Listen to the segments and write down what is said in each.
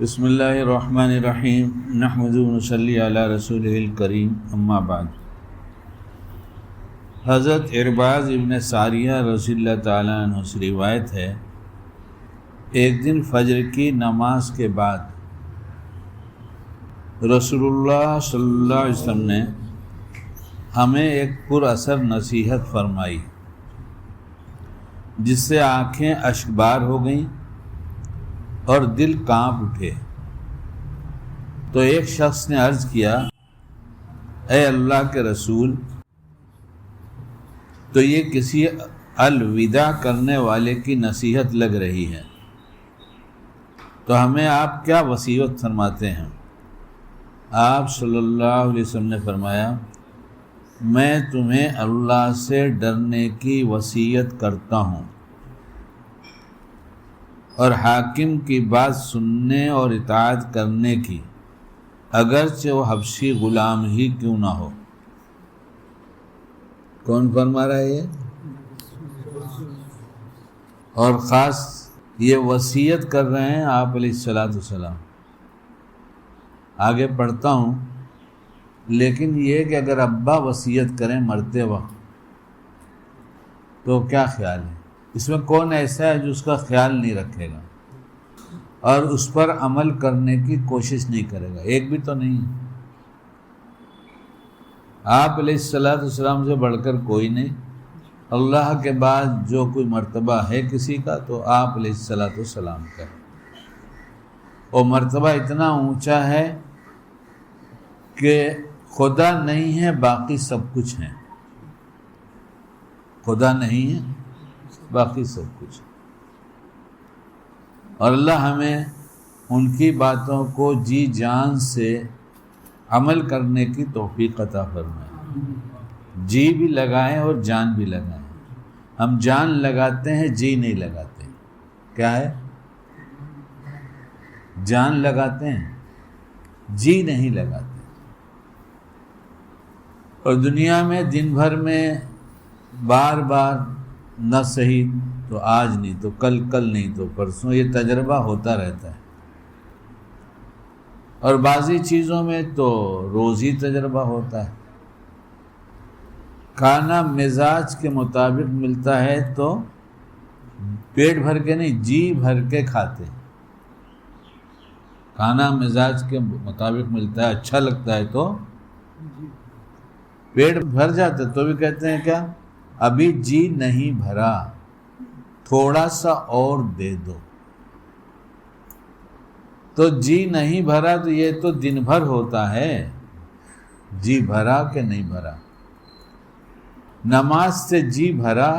بسم اللہ الرحمن الرحیم نحمده ونصلی علی رسولہ الکریم اما بعد۔ حضرت عرباض ابن ساریہ رضی اللہ تعالیٰ عنہ سے روایت ہے، ایک دن فجر کی نماز کے بعد رسول اللہ صلی اللہ علیہ وسلم نے ہمیں ایک پر اثر نصیحت فرمائی جس سے آنکھیں اشکبار ہو گئیں اور دل کانپ اٹھے۔ تو ایک شخص نے عرض کیا، اے اللہ کے رسول، تو یہ کسی الوداع کرنے والے کی نصیحت لگ رہی ہے، تو ہمیں آپ کیا وصیت فرماتے ہیں؟ آپ صلی اللہ علیہ وسلم نے فرمایا، میں تمہیں اللہ سے ڈرنے کی وصیت کرتا ہوں اور حاکم کی بات سننے اور اطاعت کرنے کی، اگرچہ وہ حبشی غلام ہی کیوں نہ ہو۔ کون فرما رہا ہے یہ؟ اور خاص یہ وصیت کر رہے ہیں آپ علیہ السلام۔ آگے پڑھتا ہوں، لیکن یہ کہ اگر ابا وصیت کریں مرتے وقت تو کیا خیال ہے؟ اس میں کون ایسا ہے جو اس کا خیال نہیں رکھے گا اور اس پر عمل کرنے کی کوشش نہیں کرے گا؟ ایک بھی تو نہیں ہے۔ آپ علیہ السلام سے بڑھ کر کوئی نہیں، اللہ کے بعد جو کوئی مرتبہ ہے کسی کا تو آپ علیہ السلام کا ہے۔ وہ مرتبہ اتنا اونچا ہے کہ خدا نہیں ہے باقی سب کچھ ہے، خدا نہیں ہے باقی سب کچھ، اور اللہ ہمیں ان کی باتوں کو جی جان سے عمل کرنے کی توفیق عطا فرمائے۔ جی بھی لگائیں اور جان بھی لگائیں۔ ہم جان لگاتے ہیں، جی نہیں لگاتے۔ کیا ہے؟ جان لگاتے ہیں، جی نہیں لگاتے۔ اور دنیا میں دن بھر میں بار بار نہ صحیح تو آج نہیں تو کل نہیں تو پرسوں، یہ تجربہ ہوتا رہتا ہے۔ اور بعضی چیزوں میں تو روز ہی تجربہ ہوتا ہے۔ کھانا مزاج کے مطابق ملتا ہے تو پیٹ بھر کے نہیں، جی بھر کے کھاتے ہیں۔ کھانا مزاج کے مطابق ملتا ہے، اچھا لگتا ہے تو پیٹ بھر جاتا ہے، تو بھی کہتے ہیں کیا؟ ابھی جی نہیں بھرا، تھوڑا سا اور دے دو۔ تو جی نہیں بھرا تو یہ تو دن بھر ہوتا ہے، جی بھرا کہ نہیں بھرا۔ نماز سے جی بھرا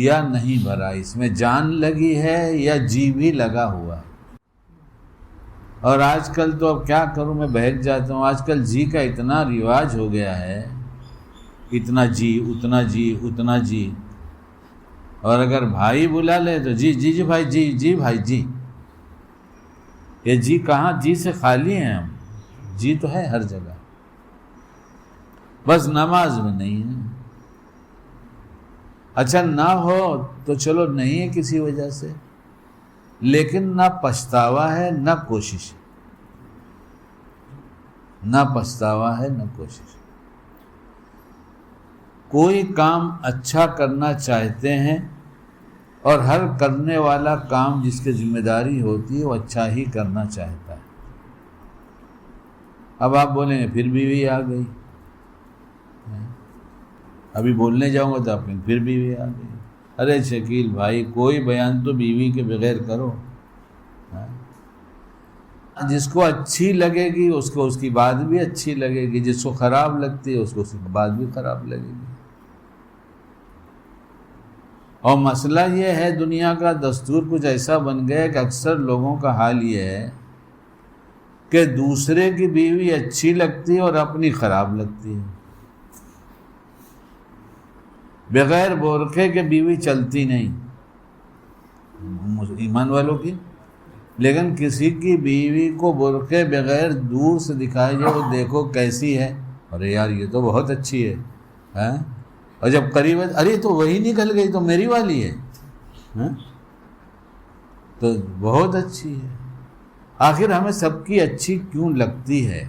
یا نہیں بھرا، اس میں جان لگی ہے یا جی بھی لگا ہوا ہے۔ اور آج کل تو اب کیا کروں، میں بہک جاتا ہوں، آج کل جی کا اتنا رواج ہو گیا ہے، اتنا جی اتنا جی اتنا جی، اور اگر بھائی بلا لے تو جی بھائی، جی بھائی جی۔ یہ جی کہاں؟ جی سے خالی ہیں ہم، جی تو ہے ہر جگہ، بس نماز میں نہیں ہے۔ اچھا نہ ہو تو چلو نہیں ہے کسی وجہ سے، لیکن نہ پچھتاوا ہے نہ کوشش، نہ پچھتاوا ہے نہ کوشش۔ کوئی کام اچھا کرنا چاہتے ہیں اور ہر کرنے والا کام جس کی ذمہ داری ہوتی ہے وہ اچھا ہی کرنا چاہتا ہے۔ اب آپ بولیں گے پھر بیوی آ گئی، ابھی بولنے جاؤں گا تو آپ پھر بیوی آ گئی۔ ارے شکیل بھائی، کوئی بیان تو بیوی کے بغیر کرو۔ جس کو اچھی لگے گی اس کو اس کی بات بھی اچھی لگے گی، جس کو خراب لگتی ہے اس کو اس کی بات بھی خراب لگے گی۔ اور مسئلہ یہ ہے، دنیا کا دستور کچھ ایسا بن گیا کہ اکثر لوگوں کا حال یہ ہے کہ دوسرے کی بیوی اچھی لگتی ہے اور اپنی خراب لگتی ہے۔ بغیر برقعے کے بیوی چلتی نہیں ایمان والوں کی، لیکن کسی کی بیوی کو برقعے بغیر دور سے دکھائی جائے، وہ دیکھو کیسی ہے، ارے یار یہ تو بہت اچھی ہے، اور جب قریب ہے ارے تو وہی نکل گئی تو میری والی ہے، تو بہت اچھی ہے۔ آخر ہمیں سب کی اچھی کیوں لگتی ہے؟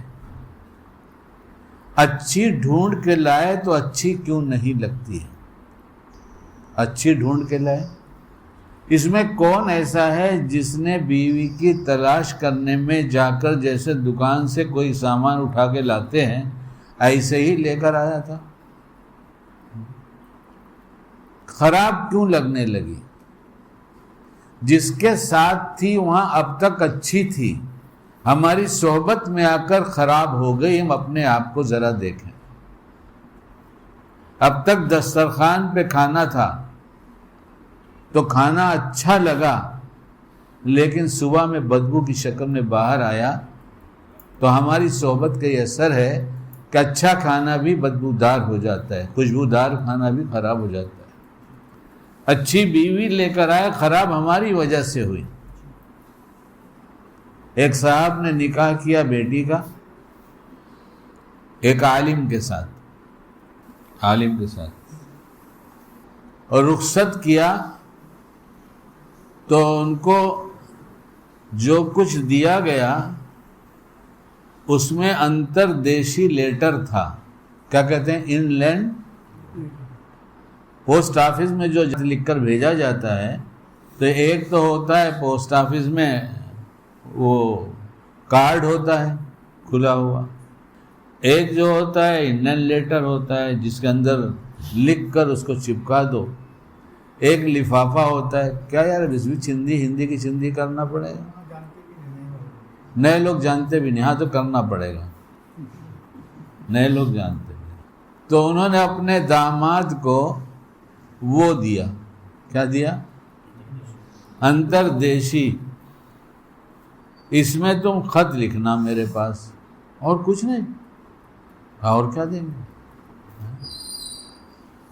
اچھی ڈھونڈ کے لائے تو اچھی کیوں نہیں لگتی ہے؟ اچھی ڈھونڈ کے لائے، اس میں کون ایسا ہے جس نے بیوی کی تلاش کرنے میں جا کر جیسے دکان سے کوئی سامان اٹھا کے لاتے ہیں ایسے ہی لے کر آیا تھا؟ خراب کیوں لگنے لگی؟ جس کے ساتھ تھی وہاں اب تک اچھی تھی، ہماری صحبت میں آ کر خراب ہو گئی۔ ہم اپنے آپ کو ذرا دیکھیں، اب تک دسترخوان پہ کھانا تھا تو کھانا اچھا لگا، لیکن صبح میں بدبو کی شکل میں باہر آیا تو ہماری صحبت کا یہ اثر ہے کہ اچھا کھانا بھی بدبودار ہو جاتا ہے، خوشبودار کھانا بھی خراب ہو جاتا ہے۔ اچھی بیوی لے کر آئے، خراب ہماری وجہ سے ہوئی۔ ایک صاحب نے نکاح کیا بیٹی کا ایک عالم کے ساتھ، اور رخصت کیا تو ان کو جو کچھ دیا گیا اس میں انتردیشی لیٹر تھا، کیا کہتے ہیں، ان لینڈ پوسٹ آفس میں جو لکھ کر بھیجا جاتا ہے، تو ایک تو ہوتا ہے پوسٹ آفس میں وہ کارڈ ہوتا ہے کھلا ہوا، ایک جو ہوتا ہے انڈین لیٹر ہوتا ہے جس کے اندر لکھ کر اس کو چپکا دو، ایک لفافہ ہوتا ہے۔ کیا یار اس بھی ہندی کی چندی کرنا پڑے گا، نئے لوگ جانتے بھی نہیں، ہاں تو کرنا پڑے گا، نئے لوگ جانتے بھی۔ تو انہوں نے اپنے داماد کو وہ دیا، کیا دیا، انتردیشی، اس میں تم خط لکھنا میرے پاس، اور کچھ نہیں، اور کیا دیں گے۔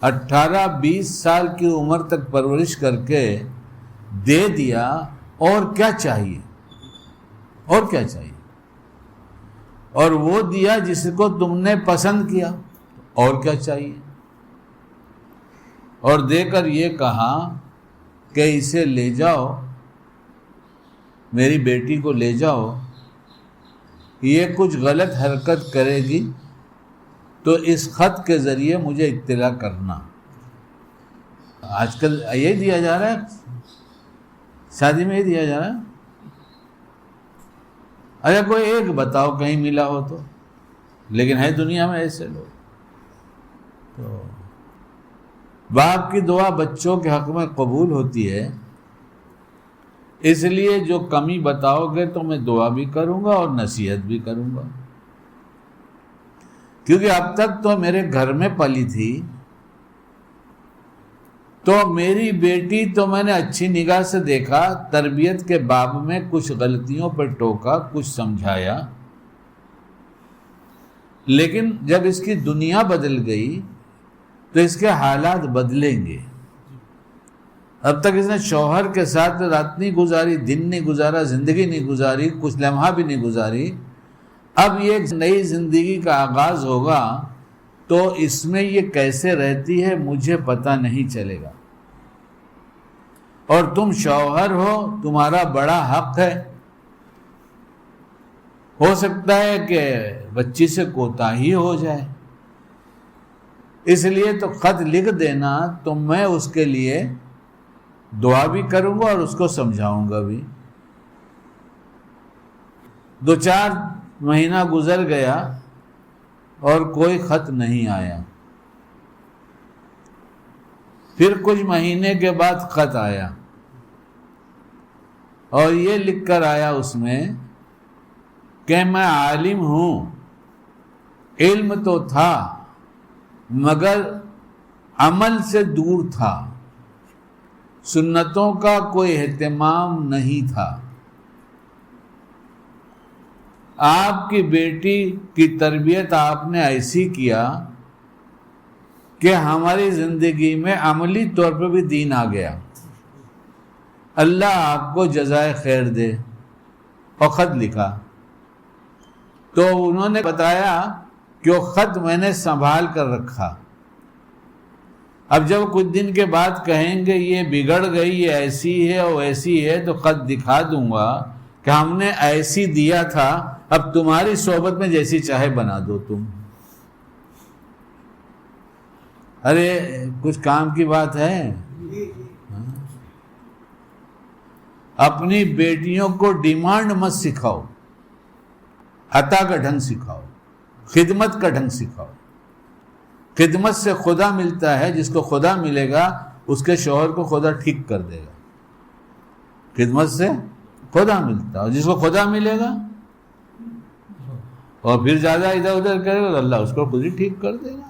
18-20 سال کی عمر تک پرورش کر کے دے دیا، اور کیا چاہیے، اور کیا چاہیے، اور وہ دیا جس کو تم نے پسند کیا، اور کیا چاہیے، اور دے کر یہ کہا کہ اسے لے جاؤ، میری بیٹی کو لے جاؤ، یہ کچھ غلط حرکت کرے گی تو اس خط کے ذریعے مجھے اطلاع کرنا۔ آج کل یہ دیا جا رہا ہے، شادی میں یہ دیا جا رہا ہے۔ اچھا کوئی ایک بتاؤ کہیں ملا ہو تو، لیکن ہے دنیا میں ایسے لوگ۔ تو باپ کی دعا بچوں کے حق میں قبول ہوتی ہے، اس لیے جو کمی بتاؤ گے تو میں دعا بھی کروں گا اور نصیحت بھی کروں گا، کیونکہ اب تک تو میرے گھر میں پلی تھی، تو میری بیٹی تو میں نے اچھی نگاہ سے دیکھا، تربیت کے باب میں کچھ غلطیوں پر ٹوکا، کچھ سمجھایا، لیکن جب اس کی دنیا بدل گئی تو اس کے حالات بدلیں گے۔ اب تک اس نے شوہر کے ساتھ رات نہیں گزاری، دن نہیں گزارا، زندگی نہیں گزاری، کچھ لمحہ بھی نہیں گزاری، اب یہ ایک نئی زندگی کا آغاز ہوگا تو اس میں یہ کیسے رہتی ہے مجھے پتہ نہیں چلے گا، اور تم شوہر ہو، تمہارا بڑا حق ہے۔ ہو سکتا ہے کہ بچی سے کوتاہی ہو جائے، اس لیے تو خط لکھ دینا، تو میں اس کے لیے دعا بھی کروں گا اور اس کو سمجھاؤں گا بھی۔ 2-4 مہینہ گزر گیا اور کوئی خط نہیں آیا، پھر کچھ مہینے کے بعد خط آیا، اور یہ لکھ کر آیا اس میں کہ میں عالم ہوں، علم تو تھا مگر عمل سے دور تھا، سنتوں کا کوئی اہتمام نہیں تھا، آپ کی بیٹی کی تربیت آپ نے ایسی کیا کہ ہماری زندگی میں عملی طور پہ بھی دین آ گیا، اللہ آپ کو جزائے خیر دے۔ اور خط لکھا، تو انہوں نے بتایا کہ وہ خط میں نے سنبھال کر رکھا، اب جب کچھ دن کے بعد کہیں گے یہ بگڑ گئی، یہ ایسی ہے وہ ایسی ہے، تو خط دکھا دوں گا کہ ہم نے ایسی دیا تھا، اب تمہاری صحبت میں جیسی چاہے بنا دو تم. ارے کچھ کام کی بات ہے. اپنی بیٹیوں کو ڈیمانڈ مت سکھاؤ، عطا کا ڈھنگ سکھاؤ، خدمت کا ڈھنگ سکھاؤ. خدمت سے خدا ملتا ہے، جس کو خدا ملے گا اس کے شوہر کو خدا ٹھیک کر دے گا. خدمت سے خدا ملتا ہے، اور جس کو خدا ملے گا اور پھر زیادہ ادھر ادھر کرے گا تو اللہ اس کو خود ہی ٹھیک کر دے گا.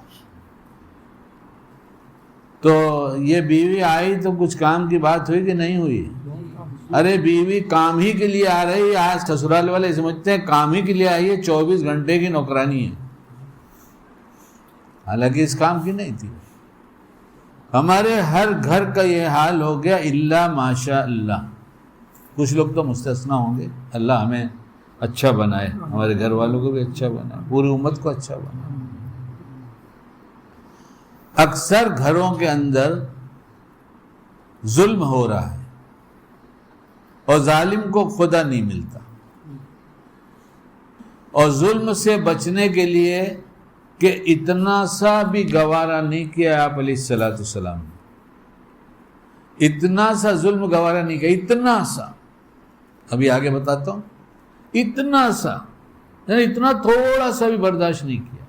تو یہ بیوی آئی تو کچھ کام کی بات ہوئی کہ نہیں ہوئی؟ ارے بیوی کام ہی کے لیے آ رہی ہے. آج سسرال والے سمجھتے ہیں کام ہی کے لیے آئی ہے، 24 گھنٹے کی نوکرانی ہے، حالانکہ اس کام کی نہیں تھی. ہمارے ہر گھر کا یہ حال ہو گیا الا ماشاء اللہ. کچھ لوگ تو مستثنا ہوں گے. اللہ ہمیں اچھا بنائے، ہمارے گھر والوں کو بھی اچھا بنائے، پوری امت کو اچھا بنائے. اکثر گھروں کے اندر ظلم ہو رہا ہے اور ظالم کو خدا نہیں ملتا. اور ظلم سے بچنے کے لیے کہ اتنا سا بھی گوارا نہیں کیا آپ علیہ السلام نے، اتنا سا ظلم گوارا نہیں کیا، اتنا سا. ابھی آگے بتاتا ہوں. اتنا سا یعنی اتنا تھوڑا سا بھی برداشت نہیں کیا.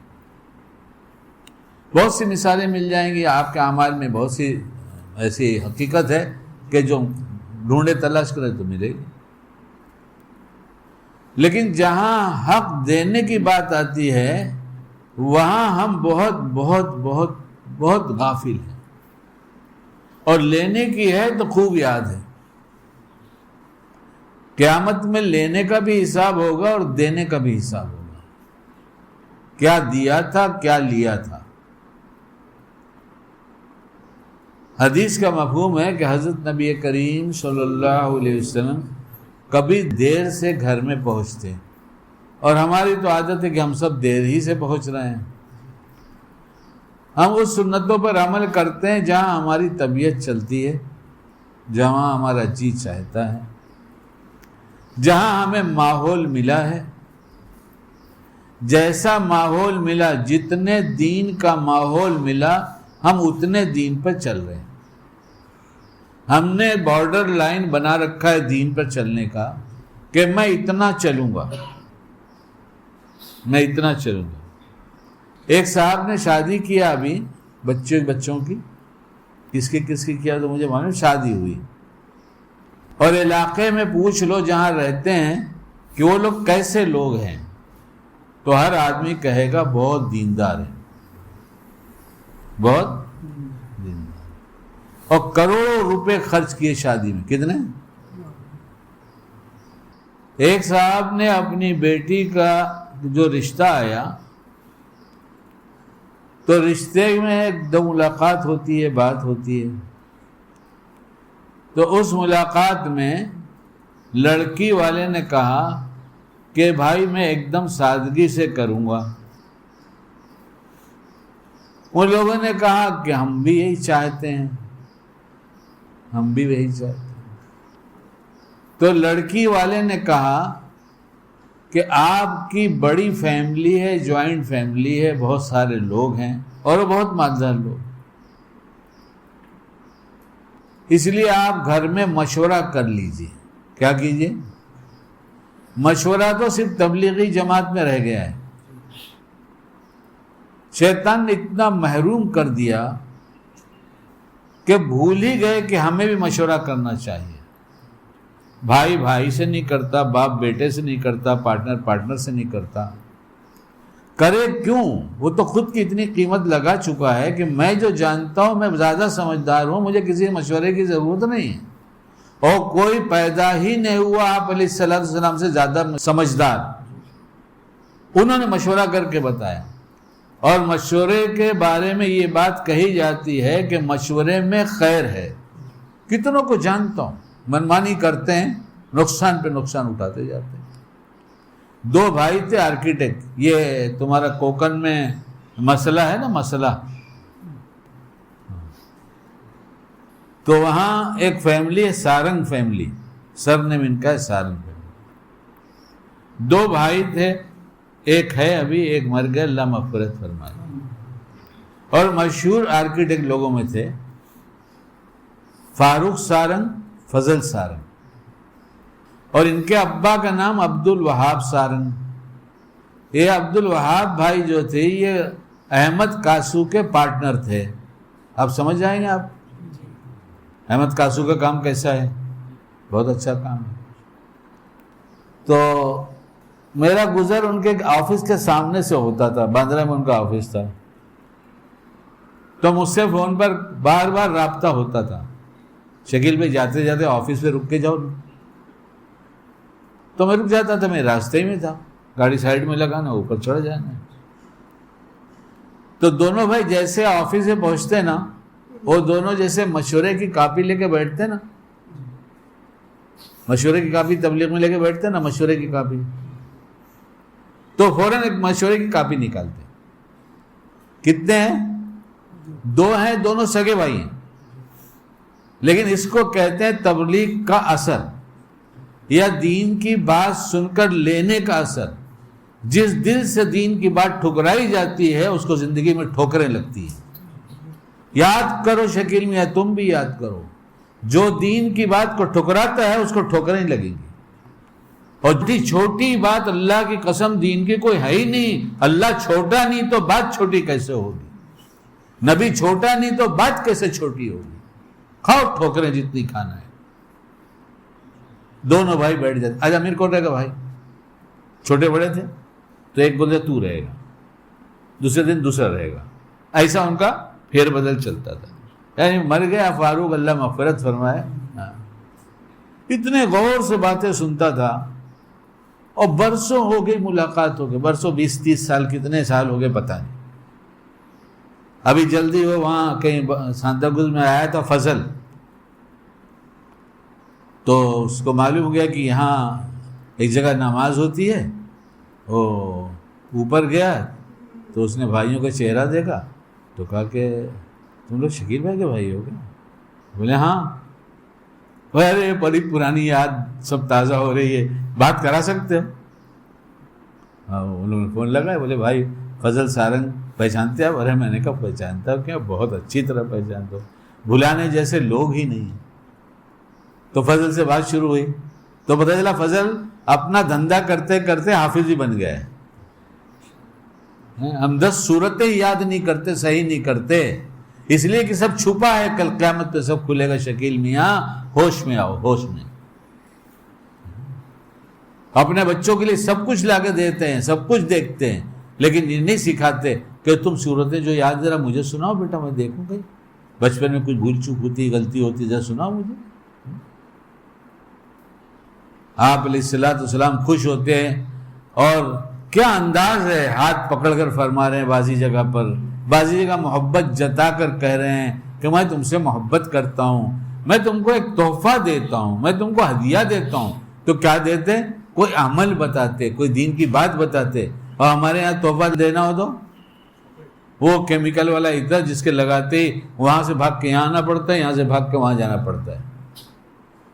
بہت سی مثالیں مل جائیں گی آپ کے اعمال میں، بہت سی ایسی حقیقت ہے کہ جو ڈھونڈے تلاش کرے تو ملے گی. لیکن جہاں حق دینے کی بات آتی ہے وہاں ہم بہت بہت بہت بہت غافل ہیں. اور لینے کی ہے تو خوب یاد ہے. قیامت میں لینے کا بھی حساب ہوگا اور دینے کا بھی حساب ہوگا. کیا دیا تھا، کیا لیا تھا. حدیث کا مفہوم ہے کہ حضرت نبی کریم صلی اللہ علیہ وسلم کبھی دیر سے گھر میں پہنچتے، اور ہماری تو عادت ہے کہ ہم سب دیر ہی سے پہنچ رہے ہیں. ہم اس سنتوں پر عمل کرتے ہیں جہاں ہماری طبیعت چلتی ہے، جہاں ہمارا جی چاہتا ہے، جہاں ہمیں ماحول ملا ہے. جیسا ماحول ملا، جتنے دین کا ماحول ملا ہم اتنے دین پر چل رہے ہیں. ہم نے بارڈر لائن بنا رکھا ہے دین پر چلنے کا کہ میں اتنا چلوں گا، میں اتنا چلوں گا. ایک صاحب نے شادی کیا ابھی بچوں کی، کس کی کیا تو مجھے معلوم، شادی ہوئی. اور علاقے میں پوچھ لو جہاں رہتے ہیں کہ وہ لوگ کیسے لوگ ہیں تو ہر آدمی کہے گا بہت دیندار ہے، بہت دیندار. اور کروڑوں روپے خرچ کیے شادی میں. کتنے؟ ایک صاحب نے اپنی بیٹی کا جو رشتہ آیا تو رشتے میں ایک دو ملاقات ہوتی ہے، بات ہوتی ہے. تو اس ملاقات میں لڑکی والے نے کہا کہ بھائی میں ایک دم سادگی سے کروں گا. ان لوگوں نے کہا کہ ہم بھی یہی چاہتے ہیں، ہم بھی یہی چاہتے ہیں. تو لڑکی والے نے کہا کہ آپ کی بڑی فیملی ہے، جوائنٹ فیملی ہے، بہت سارے لوگ ہیں اور وہ بہت مالدار لوگ، اس لیے آپ گھر میں مشورہ کر لیجئے. کیا کیجئے؟ مشورہ تو صرف تبلیغی جماعت میں رہ گیا ہے. شیطان نے اتنا محروم کر دیا کہ بھول ہی گئے کہ ہمیں بھی مشورہ کرنا چاہیے. بھائی بھائی سے نہیں کرتا، باپ بیٹے سے نہیں کرتا، پارٹنر سے نہیں کرتا. کرے کیوں؟ وہ تو خود کی اتنی قیمت لگا چکا ہے کہ میں جو جانتا ہوں میں زیادہ سمجھدار ہوں، مجھے کسی مشورے کی ضرورت نہیں ہے. اور کوئی پیدا ہی نہیں ہوا آپ علیہ السلام سے زیادہ سمجھدار. انہوں نے مشورہ کر کے بتایا. اور مشورے کے بارے میں یہ بات کہی جاتی ہے کہ مشورے میں خیر ہے. کتنوں کو جانتا ہوں منمانی کرتے ہیں، نقصان پہ نقصان اٹھاتے جاتے ہیں. دو بھائی تھے آرکیٹیکٹ، یہ تمہارا کوکن میں مسئلہ ہے نا، مسئلہ، تو وہاں ایک فیملی ہے سارنگ فیملی، سر نے ان کا ہے سارنگ فیملی. دو بھائی تھے، ایک ہے ابھی، ایک مر گیا، اللہ مغفرت فرمائے، اور مشہور آرکیٹیکٹ لوگوں میں تھے فاروق سارنگ، فضل سارنگ، اور ان کے ابا کا نام عبد الوہاب سارنگ۔ یہ عبد الوہاب بھائی جو تھے یہ احمد کاسو کے پارٹنر تھے۔ اب سمجھ جائیں گے آپ احمد کاسو کا کام کیسا ہے، بہت اچھا کام ہے۔ تو میرا گزر ان کے آفس کے سامنے سے ہوتا تھا، باندرہ میں ان کا آفس تھا، تو مجھ سے فون پر بار بار رابطہ ہوتا تھا، شکیل بھائی جاتے جاتے آفس پہ رک کے جاؤ، تو میں رک جاتا تھا، میں راستے ہی میں تھا، گاڑی سائیڈ میں لگانا، اوپر چڑھ جانا۔ تو دونوں بھائی جیسے آفس سے پہنچتے نا، وہ دونوں جیسے مشورے کی کاپی لے کے بیٹھتے نا، مشورے کی کاپی تبلیغ میں لے کے بیٹھتے نا، مشورے کی کاپی، تو فوراً ایک مشورے کی کاپی نکالتے۔ کتنے ہیں؟ دو ہیں، دونوں سگے بھائی ہیں، لیکن اس کو کہتے ہیں تبلیغ کا اثر، یا دین کی بات سن کر لینے کا اثر۔ جس دل سے دین کی بات ٹھکرائی جاتی ہے اس کو زندگی میں ٹھوکریں لگتی ہیں۔ یاد کرو شکیل میاں، تم بھی یاد کرو، جو دین کی بات کو ٹھکراتا ہے اس کو ٹھوکریں لگیں گی۔ اور چھوٹی بات، اللہ کی قسم دین کی کوئی ہے ہی نہیں، اللہ چھوٹا نہیں تو بات چھوٹی کیسے ہوگی، نبی چھوٹا نہیں تو بات کیسے چھوٹی ہوگی، کھاؤ ٹھوکریں جتنی کھانا ہے۔ دونوں بھائی بیٹھ جاتے، آج امیر کون رہے گا بھائی، چھوٹے بڑے تھے تو ایک بولے تو رہے گا، دوسرے دن دوسرا رہے گا، ایسا ان کا پھیر بدل چلتا تھا۔ یعنی مر گیا فاروق، اللہ مغفرت فرمائے، اتنے غور سے باتیں سنتا تھا، اور برسوں ہو گئی ملاقات ہو گئی، برسوں 20-30 سال، کتنے سال ہو گئے پتہ نہیں۔ ابھی جلدی وہ وہاں کہیں سانتا گل میں آیا تھا فضل، تو اس کو معلوم ہو گیا کہ یہاں ایک جگہ نماز ہوتی ہے، وہ اوپر گیا تو اس نے بھائیوں کا چہرہ دیکھا، تو کہا کہ تم لوگ شکیل بھائی کے بھائی ہو گے؟ بولے ہاں۔ ارے بڑی پرانی یاد سب تازہ ہو رہی ہے، بات کرا سکتے ہو؟ انہوں نے فون لگایا، بولے بھائی فضل سارنگ پہچانتے آپ؟ ارے میں نے کہا پہچانتا ہوں کیا، بہت اچھی طرح پہچانتا ہوں، بھلانے جیسے لوگ ہی نہیں ہیں۔ تو فضل سے بات شروع ہوئی تو پتہ چلا فضل اپنا دھندا کرتے کرتے حافظ ہی بن گئے۔ ہم 10 صورتیں یاد نہیں کرتے، صحیح نہیں کرتے، اس لیے کہ سب چھپا ہے، کل قیامت پہ سب کھلے گا۔ شکیل میاں ہوش میں آؤ، ہوش میں۔ اپنے بچوں کے لیے سب کچھ لا کے دیتے ہیں، سب کچھ دیکھتے ہیں، لیکن یہ نہیں سکھاتے کہ تم صورتیں جو یاد ذرا مجھے سناؤ بیٹا، میں دیکھوں گا، بچپن میں کچھ بھول چوک ہوتی، غلطی ہوتی، ذرا سناؤ مجھے۔ آپ علیہ الصلوۃ والسلام خوش ہوتے ہیں، اور کیا انداز ہے، ہاتھ پکڑ کر فرما رہے ہیں، بعضی جگہ پر، بعضی جگہ محبت جتا کر کہہ رہے ہیں کہ میں تم سے محبت کرتا ہوں، میں تم کو ایک تحفہ دیتا ہوں، میں تم کو ہدیہ دیتا ہوں۔ تو کیا دیتے؟ کوئی عمل بتاتے، کوئی دین کی بات بتاتے۔ اور ہمارے یہاں تحفہ دینا ہو تو وہ کیمیکل والا عطر جس کے لگاتے ہی وہاں سے بھاگ کے یہاں آنا پڑتا ہے، یہاں سے بھاگ کے وہاں جانا پڑتا ہے۔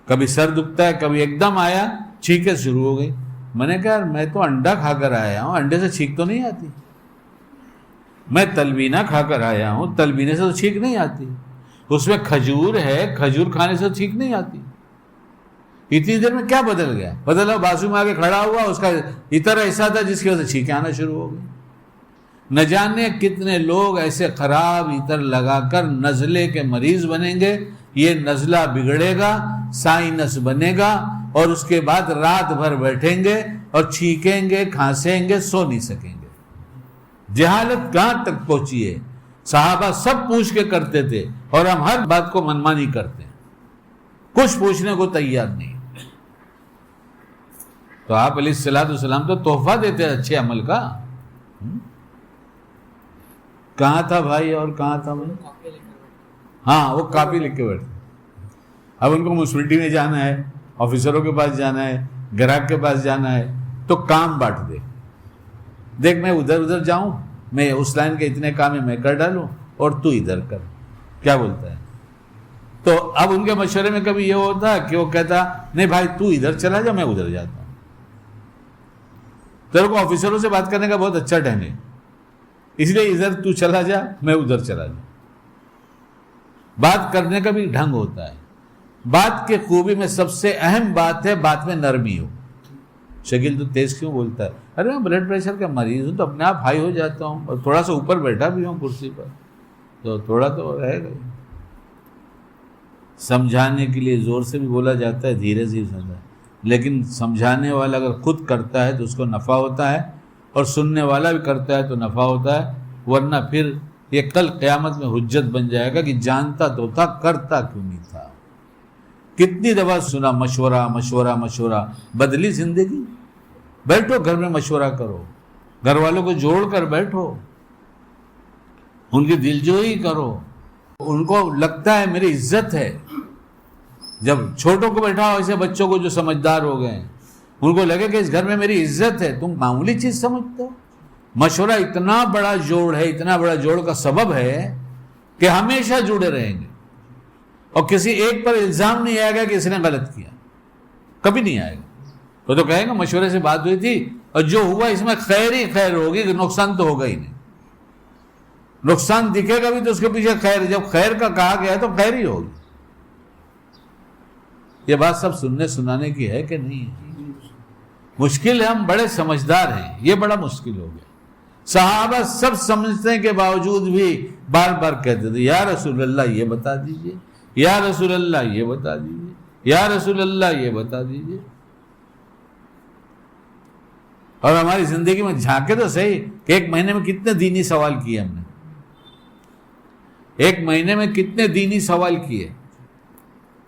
کبھی سر دکھتا ہے، کبھی ایک دم آیا چھینکیں شروع ہو گئی۔ میں نے کہا میں تو انڈا کھا کر آیا ہوں، انڈے سے چھینک تو نہیں آتی۔ میں تلبینہ کھا کر آیا ہوں، تلبینے سے تو چھینک نہیں آتی۔ اس میں کھجور ہے، کھجور کھانے سے تو چھینک نہیں آتی۔ اتنی دیر میں کیا بدل گیا؟ بدلا بازو میں آگے کھڑا ہوا، اس کا عطر ایسا تھا جس کی وجہ سے چھینکیں آنا شروع ہو گئی۔ نہ جانے کتنے لوگ ایسے خراب عطر لگا کر نزلے کے مریض بنیں گے، یہ نزلہ بگڑے گا، سائنس بنے گا، اور اس کے بعد رات بھر بیٹھیں گے اور چھینکیں گے، کھانسیں گے، سو نہیں سکیں گے۔ جہالت کہاں تک پہنچی ہے؟ صحابہ سب پوچھ کے کرتے تھے، اور ہم ہر بات کو منمانی کرتے ہیں، کچھ پوچھنے کو تیار نہیں۔ تو آپ علیہ الصلوۃ والسلام تو تحفہ دیتے ہیں اچھے عمل کا۔ کہاں تھا بھائی اور کہاں تھا میں؟ ہاں، وہ کاپی لکھ کے بیٹھے۔ اب ان کو میونسپلٹی میں جانا ہے، آفیسروں کے پاس جانا ہے، گراہک کے پاس جانا ہے، تو کام بانٹ دے۔ دیکھ میں ادھر ادھر جاؤں، میں اس لائن کے اتنے کام میں کر ڈالوں، اور تو ادھر کر، کیا بولتا ہے؟ تو اب ان کے مشورے میں کبھی یہ ہوتا کہ وہ کہتا نہیں بھائی تو ادھر چلا جا، میں ادھر جاتا ہوں۔ تیرے کو آفیسروں سے بات کرنے کا بہت اچھا ڈھنگ ہے، اس لیے ادھر تو چلا جا، میں ادھر چلا جا. بات کرنے کا بھی ڈھنگ ہوتا ہے. بات کے خوبی میں سب سے اہم بات ہے بات میں نرمی ہو. شکیل تو تیز کیوں بولتا ہے؟ ارے میں بلڈ پریشر کا مریض ہوں تو اپنے آپ ہائی ہو جاتا ہوں، اور تھوڑا سا اوپر بیٹھا بھی ہوں کرسی پر، تو تھوڑا تو رہے گا. سمجھانے کے لیے زور سے بھی بولا جاتا ہے، دھیرے سے سمجھا، لیکن سمجھانے والا اگر خود کرتا ہے تو اس کو نفع ہوتا ہے، اور سننے والا بھی کرتا ہے تو نفع ہوتا ہے. ورنہ پھر یہ کل قیامت میں حجت بن جائے گا کہ جانتا تو تھا، کرتا کیوں نہیں تھا. کتنی دفعہ سنا مشورہ مشورہ مشورہ، بدلی زندگی. بیٹھو گھر میں مشورہ کرو، گھر والوں کو جوڑ کر بیٹھو، ان کی دلجوئی کرو. ان کو لگتا ہے میری عزت ہے. جب چھوٹوں کو بیٹھا ہو ایسے بچوں کو جو سمجھدار ہو گئے ہیں، ان کو لگے کہ اس گھر میں میری عزت ہے. تم معمولی چیز سمجھتے ہو؟ مشورہ اتنا بڑا جوڑ ہے، اتنا بڑا جوڑ کا سبب ہے کہ ہمیشہ جڑے رہیں گے، اور کسی ایک پر الزام نہیں آئے گا کہ اس نے غلط کیا، کبھی نہیں آئے گا. وہ تو کہیں گے مشورے سے بات ہوئی تھی اور جو ہوا اس میں خیر ہی خیر ہوگی، کہ نقصان تو ہوگا ہی نہیں. نقصان دکھے گا بھی تو اس کے پیچھے خیر، جب خیر کا کہا گیا تو خیر ہی ہوگی. یہ بات سب سننے سنانے کی ہے کہ نہیں ہے؟ مشکل ہے، ہم بڑے سمجھدار ہیں، یہ بڑا مشکل ہو گیا. صحابہ سب سمجھنے کے باوجود بھی بار بار کہتے تھے یا رسول اللہ یہ بتا دیجئے، یا رسول اللہ یہ بتا دیجئے، یا رسول اللہ یہ بتا دیجئے. اور ہماری زندگی میں جھانکے تو صحیح کہ ایک مہینے میں کتنے دینی سوال کیے ہم نے، ایک مہینے میں کتنے دینی سوال کیے،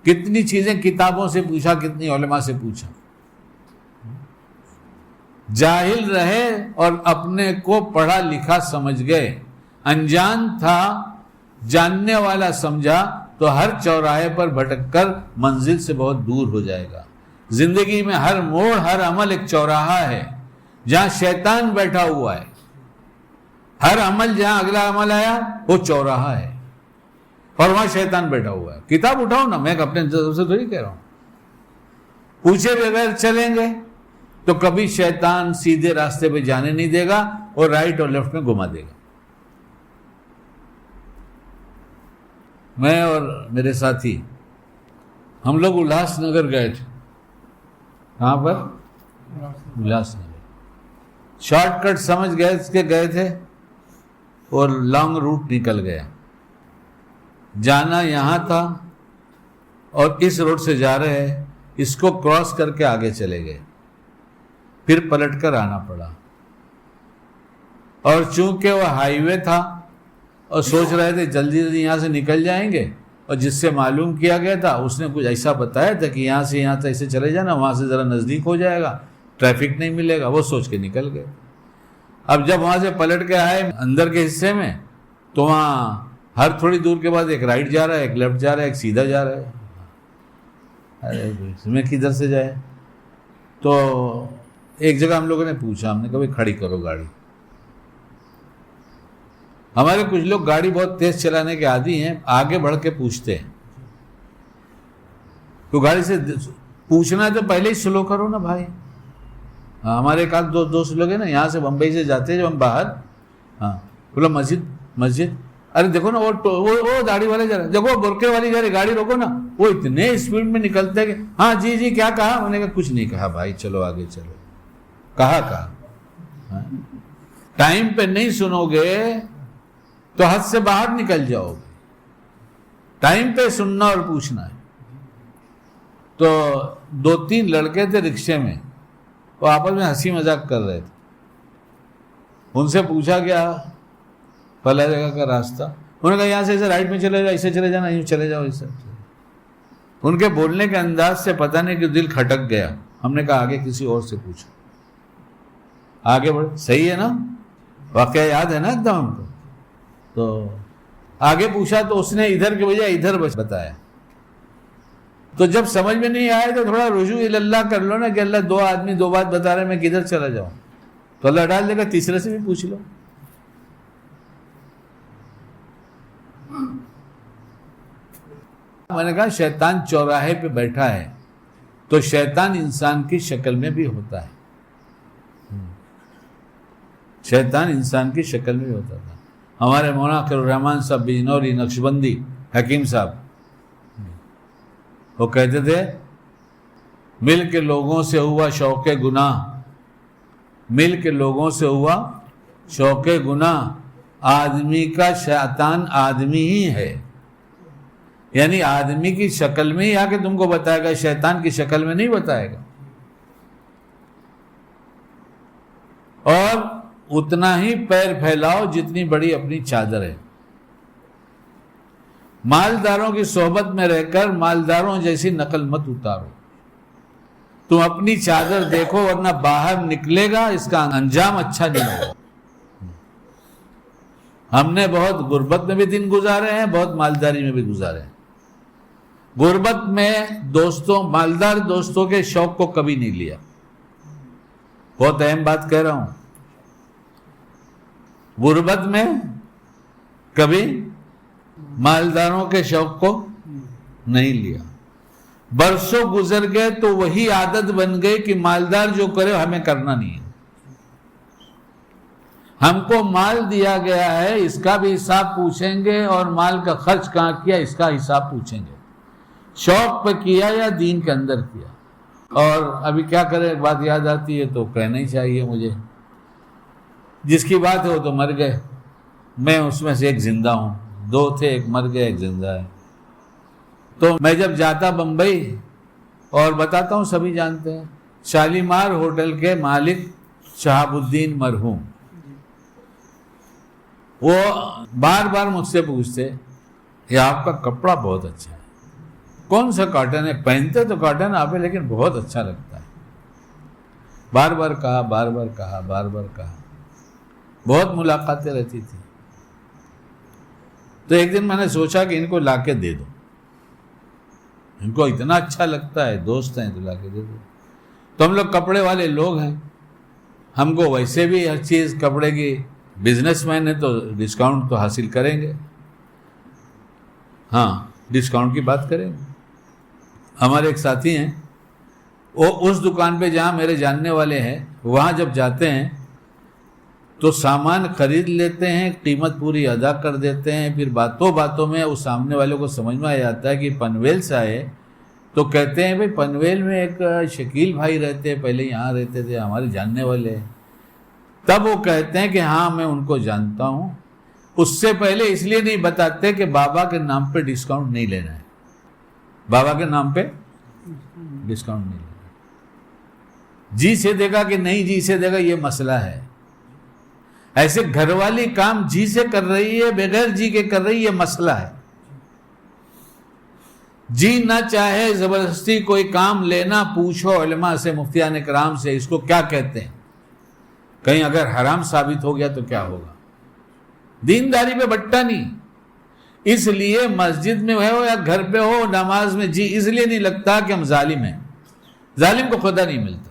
کتنی چیزیں کتابوں سے پوچھا، کتنی علماء سے پوچھا. جاہل رہے اور اپنے کو پڑھا لکھا سمجھ گئے، انجان تھا جاننے والا سمجھا تو ہر چوراہے پر بھٹک کر منزل سے بہت دور ہو جائے گا. زندگی میں ہر موڑ، ہر عمل ایک چوراہا ہے جہاں شیطان بیٹھا ہوا ہے. ہر عمل جہاں اگلا عمل آیا وہ چوراہا ہے، اور وہاں شیطان بیٹھا ہوا ہے. کتاب اٹھاؤ نا، میں اپنے طرف سے تھوڑی کہہ رہا ہوں. پوچھے بغیر چلیں گے تو کبھی شیطان سیدھے راستے پہ جانے نہیں دے گا اور رائٹ اور لیفٹ میں گھما دے گا. میں اور میرے ساتھی ہم لوگ الاس نگر گئے تھے. کہاں پر؟ الاس نگر. شارٹ کٹ سمجھ گئے تھے اور لانگ روٹ نکل گیا. جانا یہاں تھا اور اس روڈ سے جا رہے ہیں، اس کو کراس کر کے آگے چلے گئے، پھر پلٹ کر آنا پڑا. اور چونکہ وہ ہائی وے تھا اور سوچ رہے تھے جلدی جلدی یہاں سے نکل جائیں گے، اور جس سے معلوم کیا گیا تھا اس نے کچھ ایسا بتایا تھا کہ یہاں سے یہاں تک ایسے چلے جانا، وہاں سے ذرا نزدیک ہو جائے گا، ٹریفک نہیں ملے گا. وہ سوچ کے نکل گئے. اب جب وہاں سے پلٹ کے آئے اندر کے حصے میں تو وہاں ہر تھوڑی دور کے بعد ایک رائٹ جا رہا ہے، ایک لیفٹ جا رہا ہے، ایک سیدھا جا رہا ہے. ارے اس میں کدھر سے جائے؟ تو ایک جگہ ہم لوگوں نے پوچھا، ہم نے کہا بھائی کھڑی کرو گاڑی. ہمارے کچھ لوگ گاڑی بہت تیز چلانے کے عادی ہیں، آگے بڑھ کے پوچھتے ہیں. تو گاڑی سے پوچھنا ہے تو پہلے ہی سلو کرو نا بھائی. ہمارے ایک آدھ دوست لوگ ہیں نا، یہاں سے بمبئی سے جاتے ہیں جب ہم باہر، ہاں بولا مسجد، ارے دیکھو نا وہ داڑھی والے جا رہے، دیکھو برقعے والی جا رہی، گاڑی روکو نا. وہ اتنے اسپیڈ میں نکلتے ہیں کہ ہاں جی کیا کہا؟ میں نے کہا کچھ نہیں کہا بھائی، چلو آگے چلو. کہا ٹائم پہ نہیں سنو گے تو حد سے باہر نکل جاؤ گے. ٹائم پہ سننا اور پوچھنا ہے. تو 2-3 لڑکے تھے رکشے میں، وہ آپس میں ہنسی مذاق کر رہے تھے. ان سے پوچھا گیا پہلا جگہ کا راستہ، انہوں نے کہا یہاں سے ایسے رائٹ میں چلے جاؤ، اسے چلے جانا، یوں چلے جاؤ اسے. ان کے بولنے کے انداز سے پتہ نہیں کہ دل کھٹک گیا. ہم نے کہا آگے کسی اور سے پوچھو. آگے بڑھ، صحیح ہے نا، واقعہ یاد ہے نا ایک دم ہم کو. تو آگے پوچھا تو اس نے ادھر کے بجائے ادھر بتایا. تو جب سمجھ میں نہیں آئے تو تھوڑا رجوع اللہ کر لو نا کہ اللہ 2 آدمی 2 بات بتا رہے ہیں، میں کدھر چلا جاؤں؟ تو اللہ ڈال دے گا، تیسرے سے بھی پوچھ لو. میں نے کہا شیطان چوراہے پہ بیٹھا ہے تو شیطان انسان کی شکل میں بھی ہوتا ہے. شیطان انسان کی شکل میں ہوتا تھا. ہمارے مولانا خیر الرحمان صاحب بجنوری نقشبندی حکیم صاحب وہ کہتے تھے مل کے لوگوں سے ہوا شوق گناہ، مل کے لوگوں سے ہوا شوق گناہ، آدمی کا شیطان آدمی ہی ہے. یعنی آدمی کی شکل میں ہی آ کے تم کو بتائے گا، شیطان کی شکل میں نہیں بتائے گا. اور اتنا ہی پیر پھیلاؤ جتنی بڑی اپنی چادر ہے. مالداروں کی صحبت میں رہ کر مالداروں جیسی نقل مت اتارو. تم اپنی چادر دیکھو ورنہ باہر نکلے گا اس کا انجام اچھا نہیں ہوگا. ہم نے بہت غربت میں بھی دن گزارے ہیں، بہت مالداری میں بھی گزارے ہیں. غربت میں دوستوں، مالدار دوستوں کے شوق کو کبھی نہیں لیا. بہت اہم بات کہہ رہا ہوں. غربت میں کبھی مالداروں کے شوق کو نہیں لیا. برسوں گزر گئے تو وہی عادت بن گئی کہ مالدار جو کرے ہمیں کرنا نہیں ہے. ہم کو مال دیا گیا ہے، اس کا بھی حساب پوچھیں گے، اور مال کا خرچ کہاں کیا اس کا حساب پوچھیں گے. شوق پہ کیا یا دین کے اندر کیا. اور ابھی کیا کرے، ایک بات یاد آتی ہے تو کہنا ہی چاہیے مجھے. جس کی بات ہے وہ تو مر گئے، میں اس میں سے ایک زندہ ہوں. دو تھے، ایک مر گئے ایک زندہ ہے. تو میں جب جاتا بمبئی، اور بتاتا ہوں سبھی جانتے ہیں، شالیمار ہوٹل کے مالک شہاب الدین مرحوم، وہ بار بار مجھ سے پوچھتے کہ آپ کا کپڑا بہت اچھا ہے، کون سا کاٹن ہے؟ پہنتے تو کاٹن آپ لیکن بہت اچھا لگتا ہے. بار بار کہا، بار بار کہا، بار بار کہا. بہت ملاقاتیں رہتی تھی. تو ایک دن میں نے سوچا کہ ان کو لا کے دے دو، ان کو اتنا اچھا لگتا ہے، دوست ہیں تو لا کے دے دو. تو ہم لوگ کپڑے والے لوگ ہیں، ہم کو ویسے بھی ہر چیز کپڑے کی، بزنس مین ہے تو ڈسکاؤنٹ تو حاصل کریں گے. ہاں، ڈسکاؤنٹ کی بات کریں گے. ہمارے ایک ساتھی ہیں، وہ اس دکان پہ جہاں میرے جاننے والے ہیں، وہاں جب جاتے ہیں تو سامان خرید لیتے ہیں، قیمت پوری ادا کر دیتے ہیں. پھر باتوں باتوں میں اس سامنے والے کو سمجھ میں آ جاتا ہے کہ پنویل سے آئے، تو کہتے ہیں بھئی پنویل میں ایک شکیل بھائی رہتے، پہلے یہاں رہتے تھے، ہمارے جاننے والے ہیں. تب وہ کہتے ہیں کہ ہاں میں ان کو جانتا ہوں. اس سے پہلے اس لیے نہیں بتاتے کہ بابا کے نام پہ ڈسکاؤنٹ نہیں لینا ہے، بابا کے نام پہ ڈسکاؤنٹ نہیں لینا. جی سے دے گا کہ نہیں جی سے دے گا یہ مسئلہ ہے. ایسے گھر والی کام جی سے کر رہی ہے، بغیر جی کے کر رہی ہے، یہ مسئلہ ہے. جی نہ چاہے زبردستی کوئی کام لینا، پوچھو علماء سے، مفتیان کرام سے، اس کو کیا کہتے ہیں. کہیں اگر حرام ثابت ہو گیا تو کیا ہوگا. دینداری پہ بٹا نہیں. اس لیے مسجد میں ہو یا گھر پہ ہو، نماز میں جی اس لیے نہیں لگتا کہ ہم ظالم ہیں. ظالم کو خدا نہیں ملتا.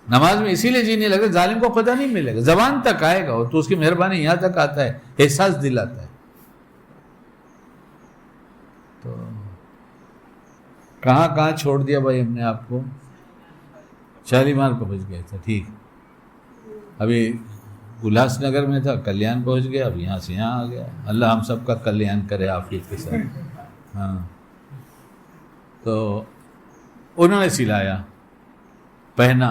نماز میں اسی لیے جی نہیں لگتا، ظالم کو خدا نہیں ملے گا. زبان تک آئے گا تو اس کی مہربانی یہاں تک آتا ہے، احساس دلاتا ہے. تو کہاں کہاں چھوڑ دیا بھائی ہم نے آپ کو؟ شالیمار پہنچ گئے تھے. ٹھیک، ابھی الاس نگر میں تھا، کلیان پہنچ گیا، اب یہاں سے یہاں آ گیا. اللہ ہم سب کا کلیان کرے عافیت کے ساتھ. ہاں، تو انہوں نے سلایا، پہنا،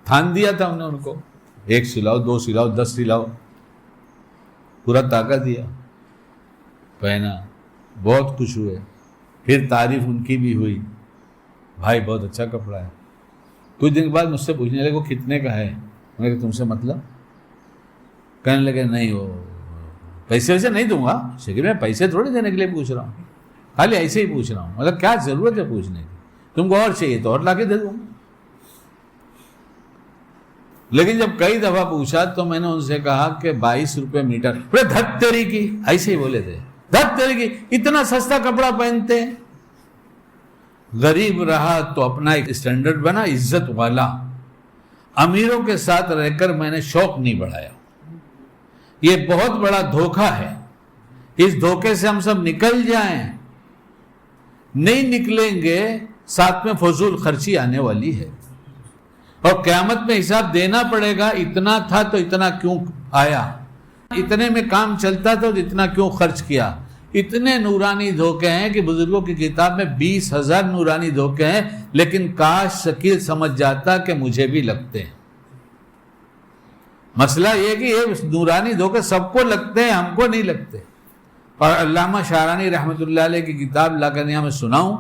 تھان دیا تھا ہم نے ان کو، 1 سلاؤ 2 سلاؤ 10 سلاؤ، پورا طاقت دیا، پہنا، بہت خوش ہوئے. پھر تعریف ان کی بھی ہوئی، بھائی بہت اچھا کپڑا ہے. کچھ دن کے بعد مجھ سے پوچھنے لگے وہ کتنے کا ہے. میں نے کہا تم سے مطلب؟ کہنے لگے نہیں وہ پیسے ویسے نہیں دوں گا. شکر میں پیسے تھوڑی دینے کے لیے پوچھ رہا ہوں، خالی ایسے ہی پوچھ رہا ہوں. مطلب کیا ضرورت ہے پوچھنے کی؟ تم کو اور چاہیے تو اور لا کے دے دوں. لیکن جب کئی دفعہ پوچھا تو میں نے ان سے کہا کہ 22 روپے میٹر. بڑے دھت تیری کی، ایسے ہی بولے تھے، دھت تیری کی، اتنا سستا کپڑا پہنتے ہیں. غریب رہا تو اپنا ایک اسٹینڈرڈ بنا، عزت والا. امیروں کے ساتھ رہ کر میں نے شوق نہیں بڑھایا. یہ بہت بڑا دھوکہ ہے. اس دھوکے سے ہم سب نکل جائیں. نہیں نکلیں گے، ساتھ میں فضول خرچی آنے والی ہے. اور قیامت میں حساب دینا پڑے گا. اتنا تھا تو اتنا کیوں آیا, اتنے میں کام چلتا تھا تو اتنا کیوں خرچ کیا. اتنے نورانی دھوکے ہیں کہ بزرگوں کی کتاب میں 20,000 نورانی دھوکے ہیں, لیکن کاش شکیل سمجھ جاتا کہ مجھے بھی لگتے ہیں. مسئلہ یہ کہ یہ نورانی دھوکے سب کو لگتے ہیں, ہم کو نہیں لگتے. اور علامہ شعرانی رحمۃ اللہ علیہ کی کتاب لا کر یہاں میں سناؤں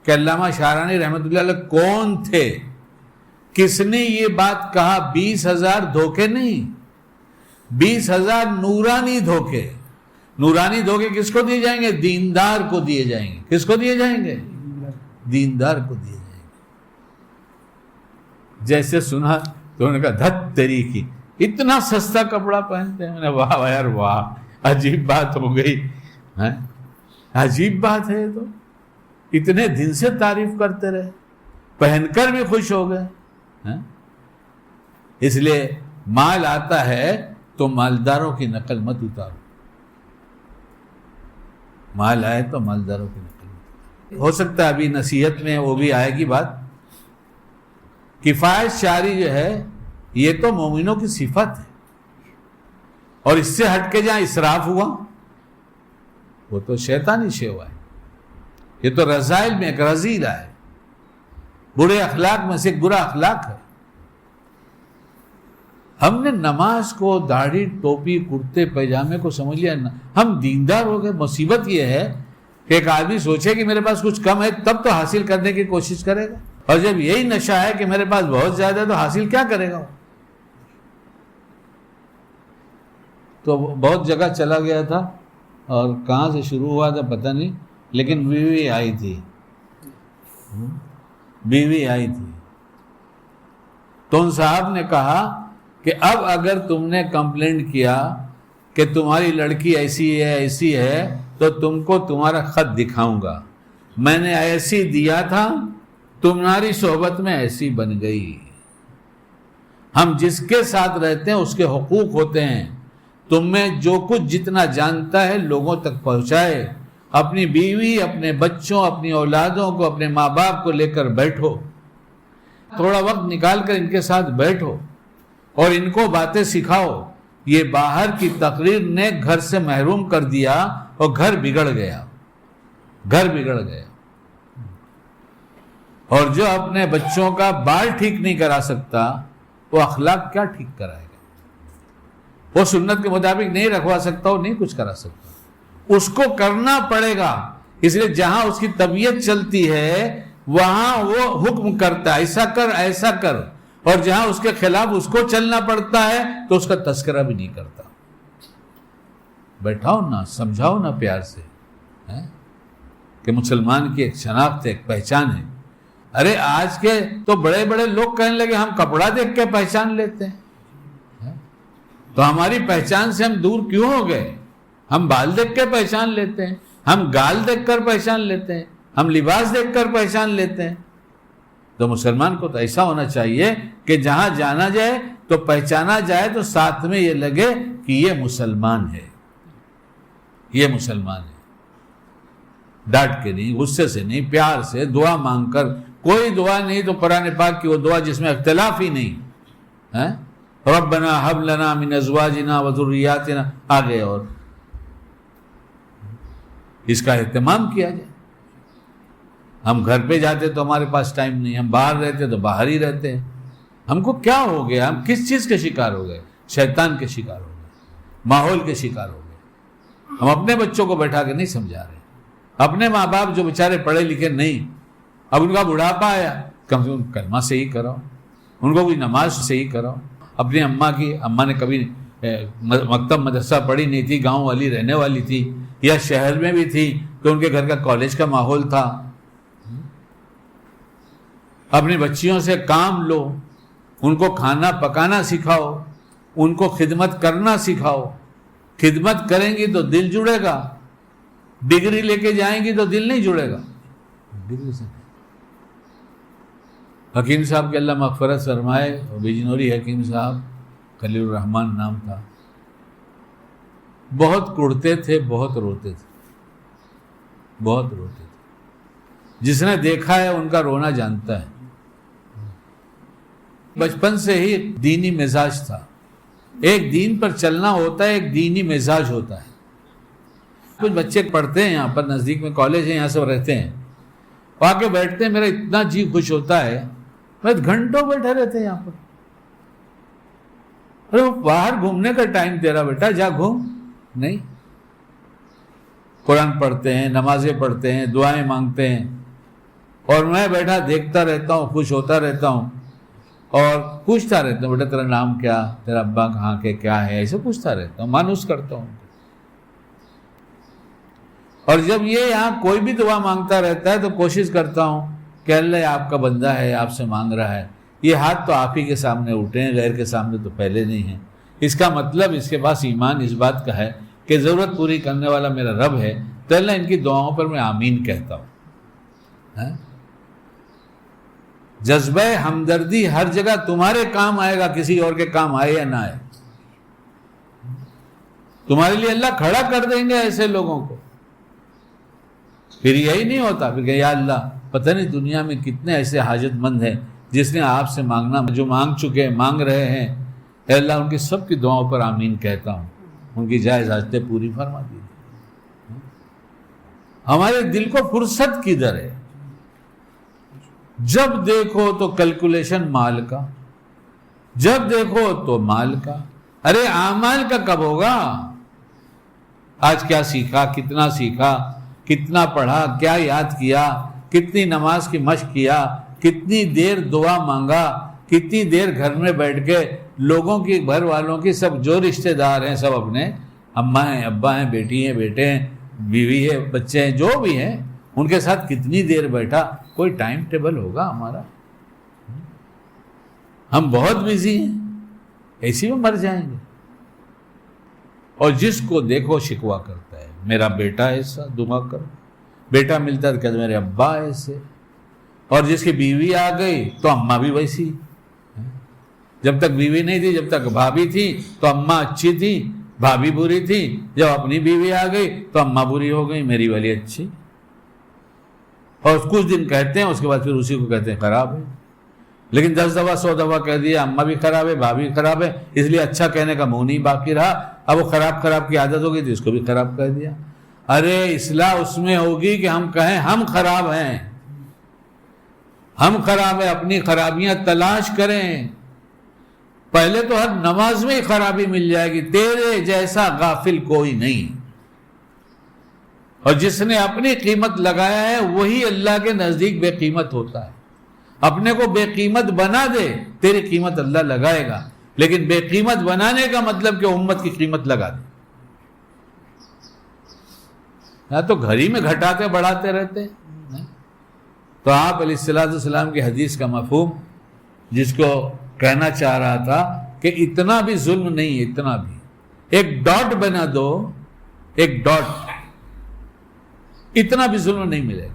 کہ علامہ شعرانی رحمۃ اللہ علیہ کون تھے, کس نے یہ بات کہا. 20,000 دھوکے نہیں, 20,000 نورانی دھوکے. نورانی دھوکے کس کو دیے جائیں گے؟ دیندار کو دیے جائیں گے. کس کو دیے جائیں گے؟ دیندار کو دیے جائیں گے. جیسے سنا تو انہوں نے کہا دھت تیری کی, اتنا سستا کپڑا پہنتے ہیں. میں نے واہ یار واہ, عجیب بات ہو گئی, عجیب بات ہے. تو اتنے دن سے تعریف کرتے رہے, پہن کر بھی خوش ہو گئے. اس لیے مال آتا ہے تو مالداروں کی نقل مت اتارو. مال آئے تو مالداروں کی نقل مت اتارو. ہو سکتا ہے ابھی نصیحت میں وہ بھی آئے گی بات. کفایت شعری جو ہے یہ تو مومنوں کی صفت ہے, اور اس سے ہٹ کے جہاں اسراف ہوا وہ تو شیطانی شیوا ہے. یہ تو رذائل میں ایک رذیلہ ہے, برے اخلاق میں سے ایک برا اخلاق ہے. ہم نے نماز کو, داڑھی, ٹوپی, کرتے پیجامے کو سمجھ لیا, ہم دیندار ہو گئے. مصیبت یہ ہے کہ ایک آدمی سوچے کہ میرے پاس کچھ کم ہے تب تو حاصل کرنے کی کوشش کرے گا, اور جب یہی نشہ ہے کہ میرے پاس بہت زیادہ ہے تو حاصل کیا کرے گا. تو بہت جگہ چلا گیا تھا, اور کہاں سے شروع ہوا تھا پتہ نہیں, لیکن بیوی آئی تھی. تو ان صاحب نے کہا کہ اب اگر تم نے کمپلینٹ کیا کہ تمہاری لڑکی ایسی ہے تو تم کو تمہارا خط دکھاؤں گا. میں نے ایسی دیا تھا, تمہاری صحبت میں ایسی بن گئی. ہم جس کے ساتھ رہتے ہیں اس کے حقوق ہوتے ہیں. تم میں جو کچھ جتنا جانتا ہے لوگوں تک پہنچائے. اپنی بیوی, اپنے بچوں, اپنی اولادوں کو, اپنے ماں باپ کو لے کر بیٹھو, تھوڑا وقت نکال کر ان کے ساتھ بیٹھو اور ان کو باتیں سکھاؤ. یہ باہر کی تقریر نے گھر سے محروم کر دیا اور گھر بگڑ گیا. اور جو اپنے بچوں کا بال ٹھیک نہیں کرا سکتا وہ اخلاق کیا ٹھیک کرائے گا. وہ سنت کے مطابق نہیں رکھوا سکتا, وہ نہیں کچھ کرا سکتا. اس کو کرنا پڑے گا. اس لیے جہاں اس کی طبیعت چلتی ہے وہاں وہ حکم کرتا ہے ایسا کر ایسا کر, اور جہاں اس کے خلاف اس کو چلنا پڑتا ہے تو اس کا تذکرہ بھی نہیں کرتا. بیٹھاؤ نا, سمجھاؤ نا پیار سے کہ مسلمان کی ایک شناخت ہے, ایک پہچان ہے. ارے آج کے تو بڑے بڑے لوگ کہنے لگے ہم کپڑا دیکھ کے پہچان لیتے ہیں. تو ہماری پہچان سے ہم دور کیوں ہو گئے؟ ہم بال دیکھ کے پہچان لیتے ہیں, ہم گال دیکھ کر پہچان لیتے ہیں, ہم لباس دیکھ کر پہچان لیتے ہیں. تو مسلمان کو تو ایسا ہونا چاہیے کہ جہاں جانا جائے تو پہچانا جائے تو ساتھ میں یہ لگے کہ یہ مسلمان ہے, یہ مسلمان ہے. ڈانٹ کے نہیں, غصے سے نہیں, پیار سے دعا مانگ کر. کوئی دعا نہیں تو قرآن پاک کی وہ دعا جس میں اختلاف ہی نہیں. ربنا ہب لنا من ازواجنا وذریاتنا آگے, اور اس کا اہتمام کیا جائے. ہم گھر پہ جاتے تو ہمارے پاس ٹائم نہیں, ہم باہر رہتے تو باہر ہی رہتے ہیں. ہم کو کیا ہو گیا؟ ہم کس چیز کے شکار ہو گئے؟ شیطان کے شکار ہو گئے, ماحول کے شکار ہو گئے. ہم اپنے بچوں کو بیٹھا کے نہیں سمجھا رہے. اپنے ماں باپ جو بیچارے پڑھے لکھے نہیں, اب ان کا بڑھاپا آیا, کم سے کم کلمہ صحیح کراؤ, ان کو کوئی نماز صحیح کراؤ. اپنی اماں نے کبھی مکتب مدرسہ پڑھی نہیں تھی, گاؤں والی رہنے والی تھی, یا شہر میں بھی تھی تو ان کے گھر کا کالج کا ماحول تھا. اپنی بچیوں سے کام لو, ان کو کھانا پکانا سکھاؤ, ان کو خدمت کرنا سکھاؤ. خدمت کریں گی تو دل جڑے گا, ڈگری لے کے جائیں گی تو دل نہیں جڑے گا. ڈگری سے حکیم صاحب کے اللہ مغفرت فرمائے, بجنوری حکیم صاحب, خلیل الرحمن نام تھا. بہت کڑتے تھے, بہت روتے تھے, بہت روتے تھے. جس نے دیکھا ہے ان کا رونا جانتا ہے. بچپن سے ہی دینی مزاج تھا. ایک دین پر چلنا ہوتا ہے, ایک دینی مزاج ہوتا ہے. کچھ بچے پڑھتے ہیں یہاں پر, نزدیک میں کالج ہے, یہاں سب رہتے ہیں, آ کے بیٹھتے ہیں, میرا اتنا جی خوش ہوتا ہے, میں گھنٹوں بیٹھے رہتے ہیں یہاں پر. ارے باہر گھومنے کا ٹائم تیرا بیٹا, جا گھوم. نہیں, قرآن پڑھتے ہیں, نمازیں پڑھتے ہیں, دعائیں مانگتے ہیں, اور میں بیٹھا دیکھتا رہتا ہوں, خوش ہوتا رہتا ہوں, اور پوچھتا رہتا ہوں, بیٹا تیرا نام کیا, تیرا ابا کہاں کے, کیا ہے, ایسے پوچھتا رہتا ہوں, مانوس کرتا ہوں. اور جب یہ یہاں کوئی بھی دعا مانگتا رہتا ہے تو کوشش کرتا ہوں کہ اللہ آپ کا بندہ ہے, آپ سے مانگ رہا ہے, یہ ہاتھ تو آپ ہی کے سامنے اٹھے ہیں, غیر کے سامنے تو پہلے نہیں ہیں. اس کا مطلب اس کے پاس ایمان اس بات کا ہے کہ ضرورت پوری کرنے والا میرا رب ہے, تو اللہ ان کی دعاؤں پر میں آمین کہتا ہوں. جذبہ ہمدردی ہر جگہ تمہارے کام آئے گا, کسی اور کے کام آئے یا نہ آئے. تمہارے لیے اللہ کھڑا کر دیں گے ایسے لوگوں کو. پھر یہی نہیں ہوتا پھر کہ یا اللہ پتہ نہیں دنیا میں کتنے ایسے حاجت مند ہیں جس نے آپ سے مانگنا, جو مانگ چکے ہیں, مانگ رہے ہیں, اے اللہ ان کی سب کی دعاؤں پر آمین کہتا ہوں, ان کی جائز حاجتیں پوری فرما دیجیے. ہمارے دل کو فرصت کدھر ہے؟ جب دیکھو تو کیلکولیشن مال کا, جب دیکھو تو مال کا. ارے اعمال کا کب ہوگا؟ آج کیا سیکھا, کتنا سیکھا, کتنا پڑھا, کیا یاد کیا, کتنی نماز کی مشق کیا, کتنی دیر دعا مانگا, کتنی دیر گھر میں بیٹھ کے لوگوں کی, گھر والوں کی, سب جو رشتہ دار ہیں سب اپنے, اماں ہیں, ابا ہیں, بیٹی ہیں, بیٹے ہیں, بیوی ہے, بچے ہیں, جو بھی ہیں, ان کے ساتھ کتنی دیر بیٹھا. کوئی ٹائم ٹیبل ہوگا ہمارا؟ ہم بہت بزی ہیں, ایسی میں مر جائیں گے. اور جس کو دیکھو شکوہ کرتا ہے, میرا بیٹا ایسا, دعا کرو. بیٹا ملتا ہے تو کہتے میرے ابا ایسے. اور جس کی بیوی آ گئی تو اماں بھی ویسی. جب تک بیوی نہیں تھی, جب تک بھابھی تھی تو اماں اچھی تھی, بھابھی بری تھی. جب اپنی بیوی آ گئی تو اماں بری ہو گئی, میری والی اچھی. اور کچھ دن کہتے ہیں, اس کے بعد پھر اسی کو کہتے ہیں خراب ہے. لیکن 10 دفعہ 100 دفعہ کہہ دیا اماں بھی خراب ہے, بھابھی خراب ہے, اس لیے اچھا کہنے کا منہ نہیں باقی رہا. اب وہ خراب کی عادت ہو گئی تھی, اس کو بھی خراب کہہ دیا. ارے اصلاح اس میں ہوگی کہ ہم کہیں ہم خراب ہیں, ہم خراب ہیں, اپنی خرابیاں تلاش کریں. پہلے تو ہر نماز میں ہی خرابی مل جائے گی. تیرے جیسا غافل کوئی نہیں, اور جس نے اپنی قیمت لگایا ہے وہی اللہ کے نزدیک بے قیمت ہوتا ہے. اپنے کو بے قیمت بنا دے, تیری قیمت اللہ لگائے گا. لیکن بے قیمت بنانے کا مطلب کہ امت کی قیمت لگا دے. یا تو گھر ہی میں گھٹاتے بڑھاتے رہتے ہیں. تو آپ علیہ السلام کی حدیث کا مفہوم جس کو کہنا چاہ رہا تھا کہ اتنا بھی ظلم نہیں, اتنا بھی, ایک ڈاٹ بنا دو, ایک ڈاٹ, اتنا بھی ظلم نہیں ملے گا.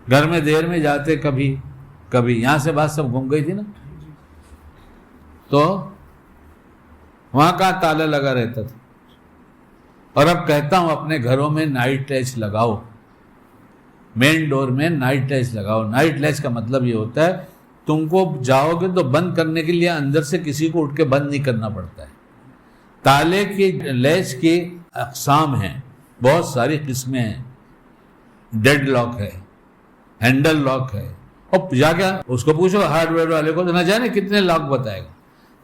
گھر میں دیر میں جاتے, کبھی یہاں سے بات سب گھوم گئی تھی نا, تو وہاں کا تالا لگا رہتا تھا. اور اب کہتا ہوں اپنے گھروں میں نائٹ لیچ لگاؤ, مین ڈور میں نائٹ لیچ لگاؤ. نائٹ لیچ کا مطلب یہ ہوتا ہے تم کو جاؤ گے تو بند کرنے کے لیے اندر سے کسی کو اٹھ کے بند نہیں کرنا پڑتا ہے. تالے کی لیچ کی اقسام ہیں, بہت ساری قسمیں ہیں. ڈیڈ لاک ہے, ہینڈل لاک ہے, اور جا کے اس کو پوچھو ہارڈ ویئر والے کو تو نہ جانے کتنے لاک بتائے گا.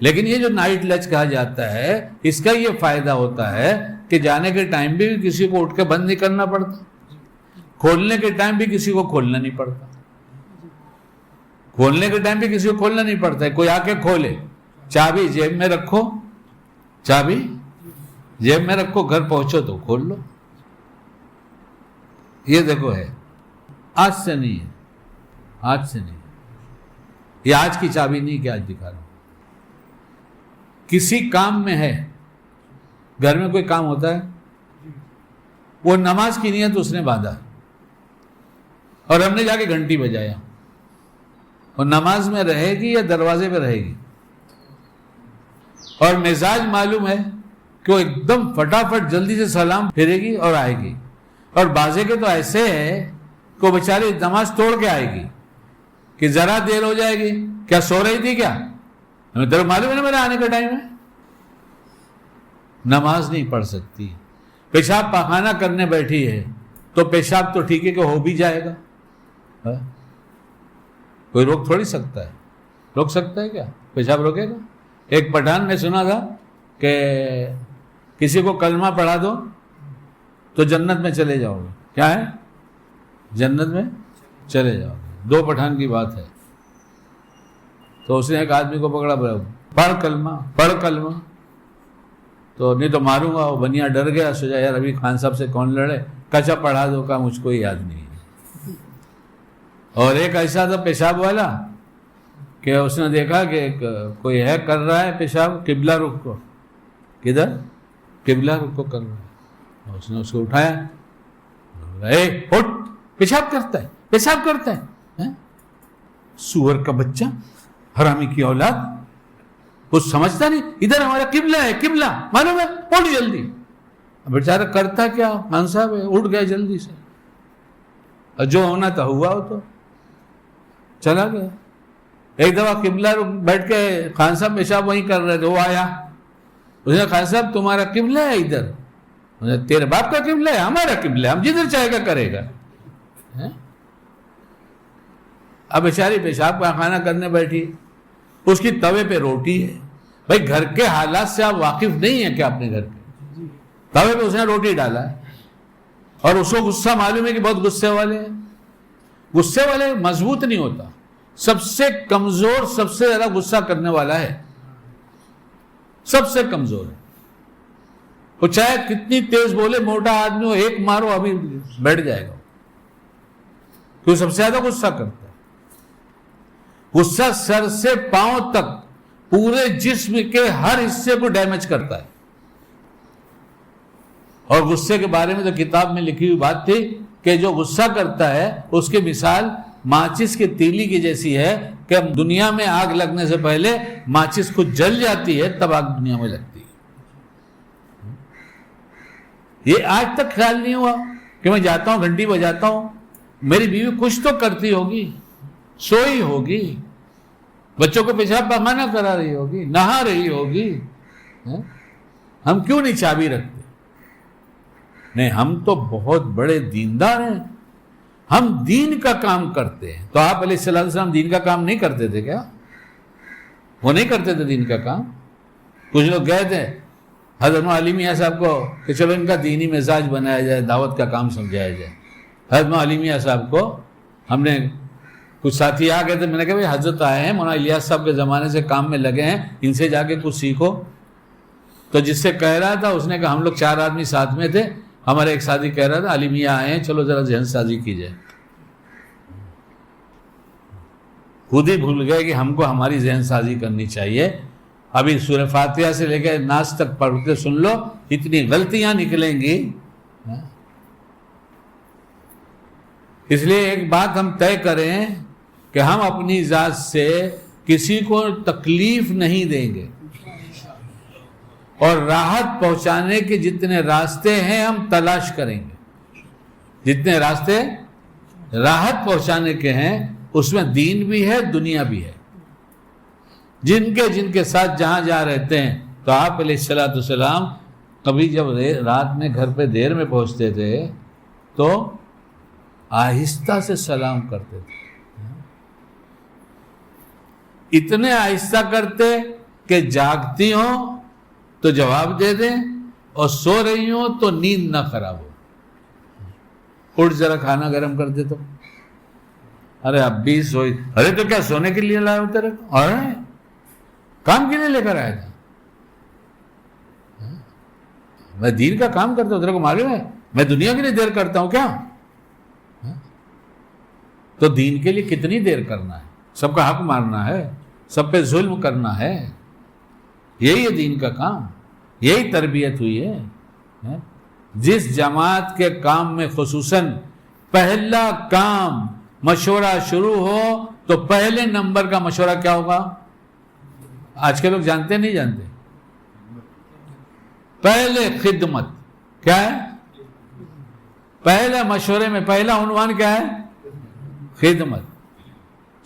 لیکن یہ جو نائٹ لیچ کہا جاتا ہے, اس کا یہ فائدہ ہوتا ہے کہ جانے کے ٹائم بھی کسی کو اٹھ کے بند نہیں کرنا پڑتا, کھولنے کے ٹائم بھی کسی کو کھولنا نہیں پڑتا. کھولنے کے ٹائم بھی کسی کو کھولنا نہیں پڑتا ہے, کوئی آ کے کھولے. چابی جیب میں رکھو, چابی جیب میں رکھو, گھر پہنچو تو کھول لو. یہ دیکھو ہے, آج سے نہیں ہے, آج سے نہیں. یہ آج کی چابی نہیں کہ آج دکھا رہا ہوں. کسی کام میں ہے, گھر میں کوئی کام ہوتا ہے, وہ نماز کی نیت اس نے باندھا اور ہم نے جا کے گھنٹی بجایا, اور نماز میں رہے گی یا دروازے پہ رہے گی. اور مزاج معلوم ہے کہ وہ ایک دم فٹافٹ جلدی سے سلام پھیرے گی اور آئے گی. اور بازے کے تو ایسے ہے کہ وہ بیچاری نماز توڑ کے آئے گی, کہ ذرا دیر ہو جائے گی، کیا سو رہی تھی کیا؟ ہمیں تیرے معلوم ہے نا میرے آنے کا ٹائم ہے. نماز نہیں پڑھ سکتی، پیشاب پاخانہ کرنے بیٹھی ہے تو پیشاب تو ٹھیک ہے کہ ہو بھی جائے گا، کوئی روک تھوڑی سکتا ہے. روک سکتا ہے کیا؟ پیشاب روکے گا؟ ایک پٹھان نے سنا تھا کہ کسی کو کلمہ پڑھا دو تو جنت میں چلے جاؤ گے. کیا ہے؟ جنت میں چلے جاؤ گے. 2 پٹھان کی بات ہے. تو اس نے ایک آدمی کو پکڑا، پڑھ کلمہ. تو نہیں تو ماروں گا. وہ بنیا ڈر گیا، سوچا یار ابھی خان صاحب سے کون لڑے، کچا پڑھا دو کا مجھ کو یاد نہیں ہے. اور ایک ایسا تھا پیشاب والا کہ اس نے دیکھا کہ کوئی ہے کر رہا ہے پیشاب قبلہ رخ کو. کدھر؟ قبلہ رخ کو کر رہا ہے. اس نے اس کو اٹھایا، اٹھ، پیشاب کرتا ہے. سور کا بچہ، حرامی کی اولاد، کچھ سمجھتا نہیں. ادھر ہمارا قبلہ ہے، قبلہ معلوم ہے، اٹھ جلدی. بیچارہ کرتا کیا، خان صاحب ہے، اٹھ گیا جلدی سے. اور جو ہونا تھا ہوا، وہ تو چلا گیا. ایک دفعہ قبلہ بیٹھ کے خان صاحب پیشاب وہیں کر رہے تھے. وہ آیا، اس نے خان صاحب تمہارا قبلہ ہے ادھر. تیرے باپ کا قبلہ ہے، ہمارا قبلہ ہے، ہم جدھر چاہے گا کرے گا. اب بیچاری پیشاب کا خانہ کرنے بیٹھی، اس کی توے پہ روٹی ہے. بھائی گھر کے حالات سے آپ واقف نہیں ہیں کیا؟ اپنے گھر کے توے پہ اس نے روٹی ڈالا ہے اور اس کو غصہ معلوم ہے کہ بہت غصے والے ہیں. غصے والے مضبوط نہیں ہوتا. سب سے کمزور، سب سے زیادہ غصہ کرنے والا ہے، سب سے کمزور ہے. وہ چاہے کتنی تیز بولے، موٹا آدمی ہو، ایک مارو ابھی بیٹھ جائے گا، کیوں؟ سب سے زیادہ غصہ کرتا ہے. غصہ سر سے پاؤں تک پورے جسم کے ہر حصے کو ڈیمیج کرتا ہے. اور غصے کے بارے میں تو کتاب میں لکھی ہوئی بات تھی کہ جو غصہ کرتا ہے اس کی مثال ماچس کی تیلی کی جیسی ہے کہ دنیا میں آگ لگنے سے پہلے ماچس خود جل جاتی ہے، تب آگ دنیا میں لگتی ہے. یہ آج تک خیال نہیں ہوا کہ میں جاتا ہوں، گھنٹی بجاتا ہوں، میری بیوی کچھ تو کرتی ہوگی، سوئی ہوگی، بچوں کو پیشاب پاخانہ کرا رہی ہوگی، نہا رہی ہوگی. ہم کیوں نہیں چابی رکھتے؟ نہیں، ہم تو بہت بڑے دیندار ہیں، ہم دین کا کام کرتے ہیں. تو آپ علیہ السلام دین کا کام نہیں کرتے تھے کیا؟ وہ نہیں کرتے تھے دین کا کام. کچھ لوگ گئے تھے حضرت علی میاں صاحب کو کہ چلو ان کا دینی مزاج بنایا جائے، دعوت کا کام سمجھایا جائے. حضرت علی میاں صاحب کو ہم نے، کچھ ساتھی آ گئے تھے، میں نے کہا بھائی حضرت آئے ہیں، مولانا الیاس صاحب کے زمانے سے کام میں لگے ہیں، ان سے جا کے کچھ سیکھو. تو جس سے کہہ رہا تھا اس نے کہا ہم لوگ 4 آدمی ساتھ میں تھے، ہمارے ایک ساتھی کہہ رہا تھا علی میاں آئے ہیں، چلو ذرا ذہن سازی کی جائے. خود ہی بھول گئے کہ ہم کو ہماری ذہن سازی کرنی چاہیے. ابھی سورہ فاتحہ سے لے کے ناس تک پڑھ کے سن لو، اتنی غلطیاں نکلیں گی. اس لیے ایک بات ہم طے کریں کہ ہم اپنی ذات سے کسی کو تکلیف نہیں دیں گے، اور راحت پہنچانے کے جتنے راستے ہیں ہم تلاش کریں گے. جتنے راستے راحت پہنچانے کے ہیں اس میں دین بھی ہے، دنیا بھی ہے. جن کے ساتھ جہاں رہتے ہیں. تو آپ علیہ السلام کبھی جب رات میں گھر پہ دیر میں پہنچتے تھے تو آہستہ سے سلام کرتے تھے. اتنے آہستہ کرتے کہ جاگتی ہوں تو جواب دے دیں اور سو رہی ہوں تو نیند نہ خراب ہو. اٹھ ذرا کھانا گرم کر دے تو، ارے اب بھی سوئی، ارے تو کیا سونے کے لیے لائے ہوتے رہے، اور کام کے لیے لے کر آیا تھا. میں دین کا کام کرتا ہوں، تیرے کو معلوم ہے میں دنیا کے لیے دیر کرتا ہوں کیا؟ تو دین کے لیے کتنی دیر کرنا ہے؟ سب کا حق مارنا ہے، سب پہ ظلم کرنا ہے. یہی ہے دین کا کام، یہی تربیت ہوئی ہے. جس جماعت کے کام میں خصوصاً پہلا کام مشورہ شروع ہو تو پہلے نمبر کا مشورہ کیا ہوگا؟ آج کے لوگ جانتے نہیں جانتے؟ پہلے خدمت. کیا ہے؟ پہلے مشورے میں پہلا عنوان کیا ہے؟ خدمت.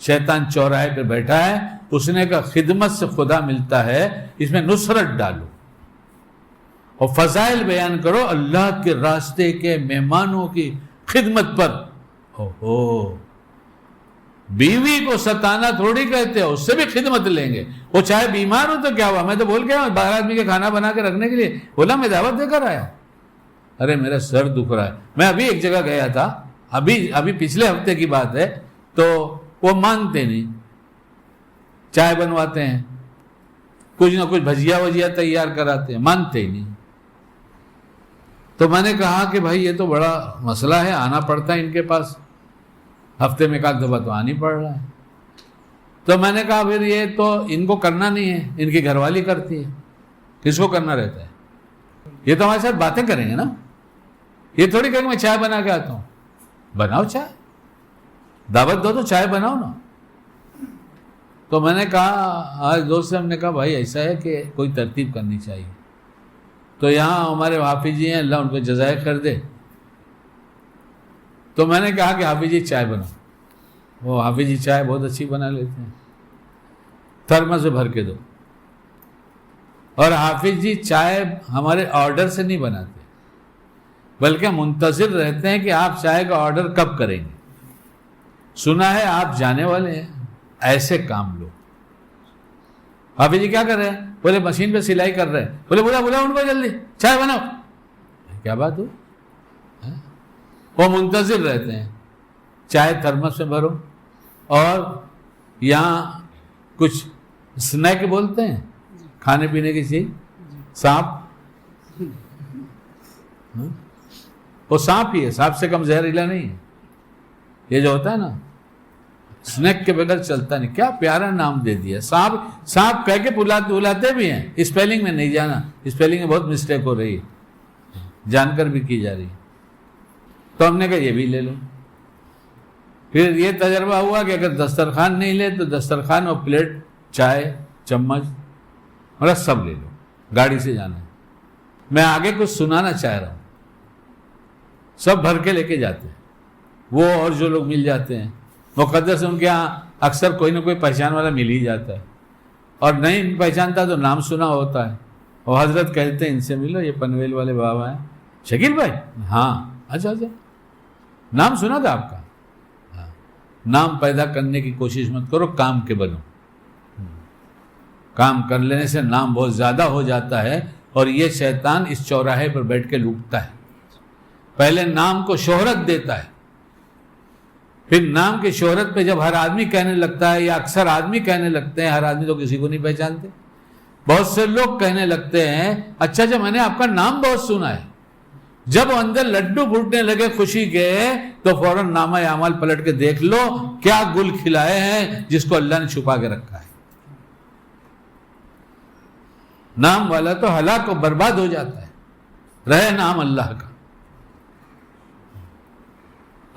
شیطان چوراہے پہ بیٹھا ہے، اس نے کہا خدمت سے خدا ملتا ہے، اس میں نصرت ڈالو اور فضائل بیان کرو اللہ کے راستے کے مہمانوں کی خدمت پر۔ بیوی کو ستانا تھوڑی کہتے ہیں، اس سے بھی خدمت لیں گے، وہ چاہے بیمار ہو تو کیا ہوا، میں تو بول گیا 12 آدمی کے کھانا بنا کے رکھنے کے لیے، بولا میں دعوت دے کر آیا، ارے میرا سر دکھ رہا ہے۔ میں ابھی ایک جگہ گیا تھا، ابھی پچھلے ہفتے کی بات ہے، تو وہ مانتے نہیں، چائے بنواتے ہیں، کچھ نہ کچھ بھجیا وجیا تیار کراتے ہیں، مانتے ہی نہیں۔ تو میں نے کہا کہ بھائی یہ تو بڑا مسئلہ ہے، آنا پڑتا ہے ان کے پاس، ہفتے میں 1 دفعہ تو آنی پڑ رہا ہے۔ تو میں نے کہا پھر یہ تو ان کو کرنا نہیں ہے، ان کی گھر والی کرتی ہے، کس کو کرنا رہتا ہے؟ یہ تو ہمارے ساتھ باتیں کریں گے نا، یہ تھوڑی کہیں گے میں چائے بنا کے آتا ہوں۔ بناؤ چائے، دعوت دو تو چائے بناؤ نا۔ تو میں نے کہا آج دوست سے ہم نے کہا بھائی ایسا ہے کہ کوئی ترتیب کرنی چاہیے۔ تو یہاں ہمارے حافظ جی ہیں، اللہ ان کو جزائے خیر دے، تو میں نے کہا کہ حافظ جی چائے بناؤ۔ وہ حافظ جی چائے بہت اچھی بنا لیتے ہیں، تھرمس سے بھر کے دو۔ اور حافظ جی چائے ہمارے آرڈر سے نہیں بناتے، بلکہ منتظر رہتے ہیں کہ آپ چائے کا آرڈر کب کریں گے، سنا ہے آپ جانے والے ہیں، ایسے کام لو۔ حافظ جی کیا کر رہے ہیں؟ بولے مشین پہ سلائی کر رہے ہیں، بولے بولا ان کو جلدی چائے بناؤ۔ کیا بات ہو؟ وہ منتظر رہتے ہیں، چائے تھرمس میں بھرو، اور یہاں کچھ سنیک بولتے ہیں، کھانے پینے کی چیز، سانپ، وہ سانپ ہی ہے، سانپ سے کم زہریلا نہیں ہے، یہ جو ہوتا ہے نا سنیک کے بغیر چلتا نہیں۔ کیا پیارا نام دے دیا، سانپ کہہ کے بلاتے بھی ہیں، اسپیلنگ میں نہیں جانا، اسپیلنگ میں بہت مسٹیک ہو رہی ہے، جان کر بھی کی جا رہی ہے۔ تو ہم نے کہا یہ بھی لے لو۔ پھر یہ تجربہ ہوا کہ اگر دسترخوان نہیں لے تو دسترخوان اور پلیٹ، چائے، چمچ، مطلب سب لے لو، گاڑی سے جانا ہے۔ میں آگے کچھ سنانا چاہ رہا ہوں، سب بھر کے لے کے جاتے ہیں، وہ اور جو لوگ مل جاتے ہیں، مقدس ان کے ہاں اکثر کوئی نہ کوئی پہچان والا مل ہی جاتا ہے، اور نہیں پہچانتا تو نام سنا ہوتا ہے، اور حضرت کہتے ہیں ان سے ملو، یہ پنویل والے بابا ہیں۔ شکیل بھائی؟ ہاں، اچھا نام سنا تھا آپ کا؟ ہاں۔ نام پیدا کرنے کی کوشش مت کرو، کام کے بنو۔ کام کر لینے سے نام بہت زیادہ ہو جاتا ہے، اور یہ شیطان اس چوراہے پر بیٹھ کے لوٹتا ہے، پہلے نام کو شہرت دیتا ہے، پھر نام کی شہرت پہ جب ہر آدمی کہنے لگتا ہے، یا اکثر آدمی کہنے لگتے ہیں، ہر آدمی تو کسی کو نہیں پہچانتے، بہت سے لوگ کہنے لگتے ہیں اچھا میں نے آپ کا نام بہت سنا ہے، جب اندر لڈو پھوٹنے لگے خوشی کے تو فوراً نامہ اعمال پلٹ کے دیکھ لو کیا گل کھلائے ہیں جس کو اللہ نے چھپا کے رکھا ہے۔ نام والا تو ہلاک و برباد ہو جاتا ہے، رہے نام اللہ کا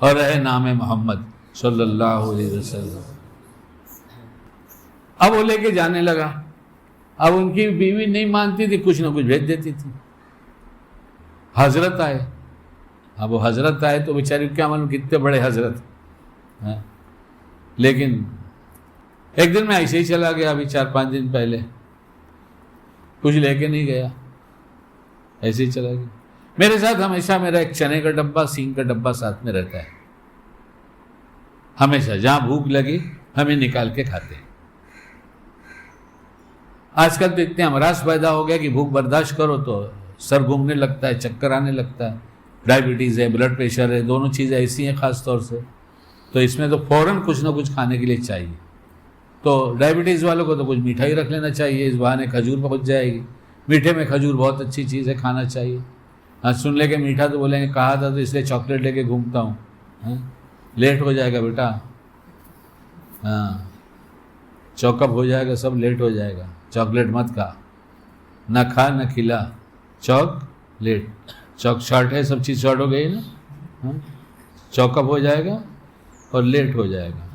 اور رہے نام محمد صلی اللہ علیہ وسلم۔ اب وہ لے کے جانے لگا، اب ان کی بیوی نہیں مانتی تھی، کچھ نہ کچھ بھیج دیتی تھی۔ حضرت آئے، اب وہ حضرت آئے تو بیچاری کیا معلوم کتنے بڑے حضرت ہیں، لیکن ایک دن میں ایسے ہی چلا گیا، ابھی 4-5 دن پہلے، کچھ لے کے نہیں گیا، ایسے ہی چلا گیا۔ میرے ساتھ ہمیشہ میرا ایک چنے کا ڈبہ، سینگ کا ڈبہ ساتھ میں رہتا ہے، ہمیشہ جہاں بھوک لگی ہمیں نکال کے کھاتے ہیں۔ آج کل تو اتنے امراض پیدا ہو گیا کہ بھوک برداشت کرو تو سر گھومنے لگتا ہے، چکر آنے لگتا ہے، ڈائبٹیز ہے، بلڈ پریشر ہے، دونوں چیزیں ایسی ہیں خاص طور سے، تو اس میں تو فوراً کچھ نہ کچھ کھانے کے لیے چاہیے۔ تو ڈائبٹیز والوں کو تو کچھ میٹھائی رکھ لینا چاہیے، اس بہانے کھجور پہنچ جائے گی، میٹھے میں کھجور بہت اچھی چیز ہے، کھانا چاہیے۔ سن لے کے میٹھا تو بولیں گے کہا تھا تو اس لیے چاکلیٹ لے کے گھومتا ہوں، لیٹ ہو جائے گا بیٹا، ہاں چوک اپ ہو جائے گا، سب لیٹ ہو جائے گا، چاکلیٹ مت کھا، نہ کھا نہ کھلا، چوک لیٹ، چوک شارٹ ہے، سب چیز شارٹ ہو گئی نا، چوک اپ ہو جائے گا اور لیٹ ہو جائے گا۔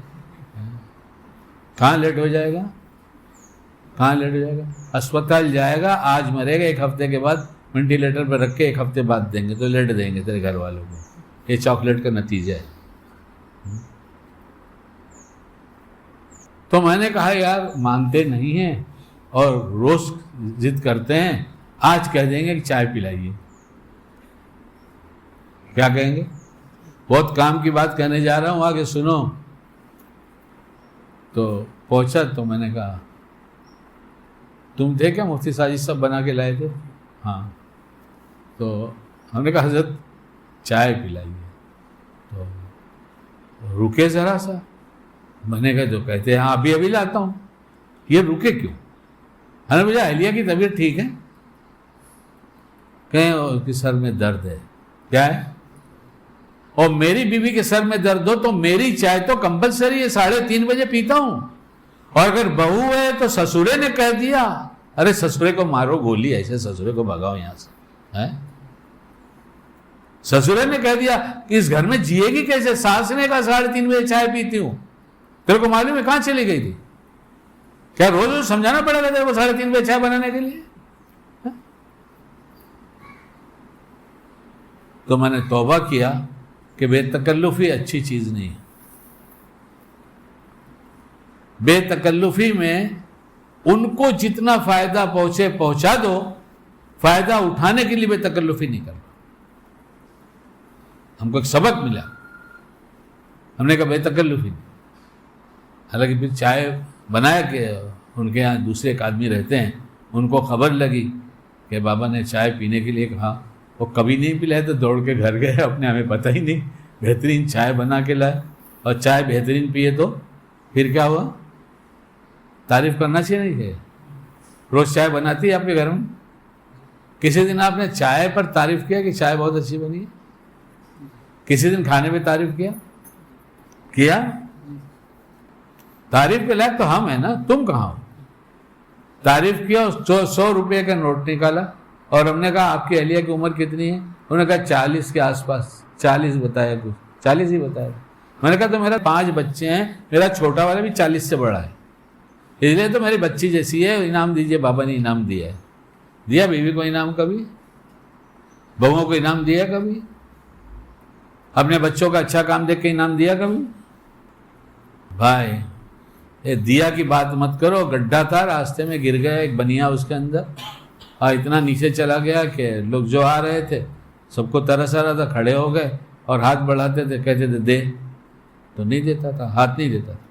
کہاں لیٹ ہو جائے گا؟ کہاں لیٹ ہو جائے گا؟ اسپتال جائے گا، آج مرے گا، 1 ہفتے کے بعد وینٹیلیٹر پہ رکھ کے 1 ہفتے بعد دیں گے، تو لیٹ دیں گے تیرے گھر والوں کو، یہ چاکلیٹ کا نتیجہ ہے۔ تو میں نے کہا یار مانتے نہیں ہیں اور روز ضد کرتے ہیں، آج کہہ دیں گے کہ چائے پلائیے. کیا کہیں گے؟ بہت کام کی بات کہنے جا رہا ہوں، آگے سنو. تو پہنچا تو میں نے کہا تم تھے کیا مفتی ساجد صاحب بنا کے لائے تھے؟ ہاں. تو ہم نے کہا حضرت چائے پلائیے. تو رکے ذرا سا. میں نے کہا جو کہتے ہیں ہاں ابھی لاتا ہوں. یہ رکے کیوں؟ ہم نے مجھے اہلیہ کی طبیعت ٹھیک ہے؟ کہیں اس کے سر میں درد ہے. کیا ہے؟ اور میری بیوی کے سر میں درد ہو تو میری چائے تو کمپلسری ہے، 3:30 بجے پیتا ہوں. اور اگر بہو ہے تو سسورے نے کہہ دیا، ارے سسورے کو مارو گولی، ایسے سسورے کو بھگاؤ یہاں سے. سسورے نے کہہ دیا کہ اس گھر میں جیے گی کیسے؟ ساس نے کہا 3:30 بجے چائے پیتی ہوں. تیرے کو معلوم ہے کہاں چلی گئی تھی؟ کیا روز سمجھانا پڑے گا تیرے کو 3:30 بجے چائے بنانے کے لیے؟ تو میں نے توبہ کیا کہ بے تکلفی اچھی چیز نہیں ہے. بے تکلفی میں ان کو جتنا فائدہ پہنچا دو، فائدہ اٹھانے کے لیے بے تکلفی نہیں کرنا. ہم کو ایک سبق ملا، ہم نے کہا بے تکلفی نہیں. حالانکہ پھر چائے بنایا کہ ان کے یہاں دوسرے ایک آدمی رہتے ہیں، ان کو خبر لگی کہ بابا نے چائے پینے کے لیے کہا. وہ کبھی نہیں پلائے تو دوڑ کے گھر گئے، اپنے ہمیں پتہ ہی نہیں، بہترین چائے بنا کے لائے. اور چائے بہترین پیے تو پھر کیا ہوا؟ تعریف کرنا چاہیے نہیں کہ روز چائے بناتی ہے آپ کے گھر میں؟ کسی دن آپ نے چائے پر تعریف کیا کہ چائے بہت اچھی بنی ہے؟ کسی دن کھانے پہ تعریف کیا؟ تعریف کے لائق تو ہم ہیں نا، تم کہاں ہو؟ تعریف کیا، 100 روپے کا نوٹ نکالا اور ہم نے کہا آپ کی اہلیہ کی عمر کتنی ہے؟ انہوں نے کہا 40 کے آس پاس. 40 بتایا، کچھ 40 ہی بتایا. میں نے کہا تو میرا 5 بچے ہیں، میرا چھوٹا والا بھی 40 سے بڑا ہے، اس لیے تو میری بچی جیسی ہے. انعام دیجئے. بابا نے انعام دیا ہے. دیا بیوی کو انعام کبھی؟ بہوؤں کو انعام دیا کبھی؟ اپنے بچوں کا اچھا کام دیکھ کے انعام دیا کبھی؟ بھائی یہ دیا کی بات مت کرو. گڈھا تھا، راستے میں گر گیا ایک بنیا اس کے اندر، اور اتنا نیچے چلا گیا کہ لوگ جو آ رہے تھے سب کو ترس آ رہا تھا، کھڑے ہو گئے اور ہاتھ بڑھاتے تھے، کہتے تھے دے، تو نہیں دیتا تھا، ہاتھ نہیں دیتا تھا.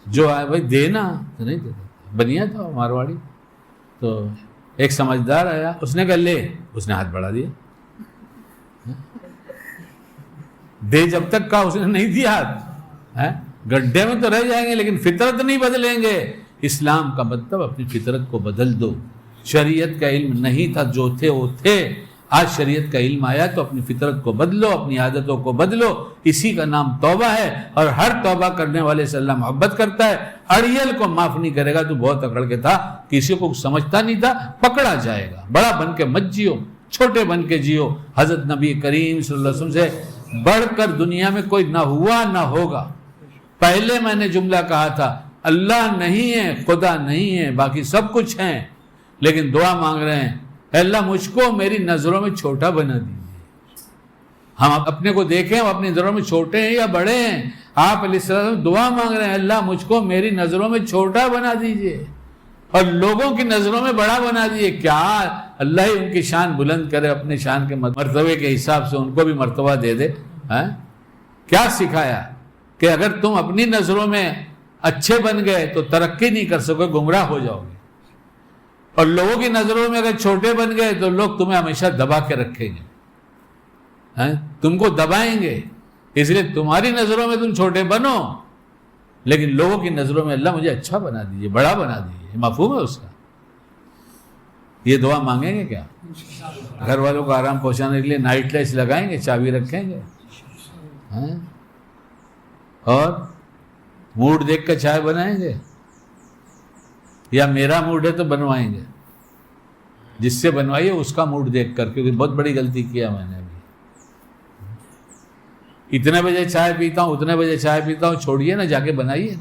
جو آئے بھائی دینا تو نہیں دیتا تھا. بنیا تھا مارواڑی. تو ایک سمجھدار آیا، اس نے کہا لے، اس نے ہاتھ بڑھا دیا. دے جب تک کہا اس نے نہیں دیا ہاتھ. گڈھے میں تو رہ جائیں گے لیکن فطرت نہیں بدلیں گے. اسلام کا مطلب اپنی فطرت کو بدل دو. شریعت کا علم نہیں تھا، جو تھے وہ تھے. آج شریعت کا علم آیا تو اپنی فطرت کو بدلو، اپنی عادتوں کو بدلو. اسی کا نام توبہ ہے، اور ہر توبہ کرنے والے سے اللہ محبت کرتا ہے. اڑیل کو معاف نہیں کرے گا. تو بہت اکڑ کے تھا، کسی کو سمجھتا نہیں تھا، پکڑا جائے گا. بڑا بن کے مت جیو، چھوٹے بن کے جیو. حضرت نبی کریم صلی اللہ علیہ وسلم سے بڑھ کر دنیا میں کوئی نہ ہوا نہ ہوگا. پہلے میں نے جملہ کہا تھا، اللہ نہیں ہے، خدا نہیں ہے، باقی سب کچھ ہیں، لیکن دعا مانگ رہے ہیں اے اللہ مجھ کو میری نظروں میں چھوٹا بنا دیجیے. ہم اپنے کو دیکھیں، ہم اپنی نظروں میں چھوٹے ہیں یا بڑے ہیں؟ آپ علیہ السلام دعا مانگ رہے ہیں اللہ مجھ کو میری نظروں میں چھوٹا بنا دیجیے اور لوگوں کی نظروں میں بڑا بنا دیجیے. کیا اللہ ہی ان کی شان بلند کرے، اپنے شان کے مرتبے کے حساب سے ان کو بھی مرتبہ دے دے. کیا سکھایا کہ اگر تم اپنی نظروں میں اچھے بن گئے تو ترقی نہیں کر سکو، گمراہ ہو جاؤ گے. اور لوگوں کی نظروں میں اگر چھوٹے بن گئے تو لوگ تمہیں ہمیشہ دبا کے رکھیں گے، تم کو دبائیں گے. اس لیے تمہاری نظروں میں تم چھوٹے بنو، لیکن لوگوں کی نظروں میں اللہ مجھے اچھا بنا دیجیے، بڑا بنا دیجیے. مفہوم ہے اس کا؟ یہ دعا مانگیں گے کیا؟ گھر والوں کو آرام پہنچانے کے لیے نائٹ لائٹس لگائیں گے، چابی رکھیں گے، اور موڈ دیکھ کر چائے بنائیں گے، یا میرا موڈ ہے تو بنوائیں گے؟ جس سے بنوائیے اس کا موڈ دیکھ کر، کیونکہ بہت بڑی غلطی کیا میں نے ابھی. اتنے بجے چائے پیتا ہوں، اتنے بجے چائے پیتا ہوں، چھوڑیے نا، جا کے بنائیے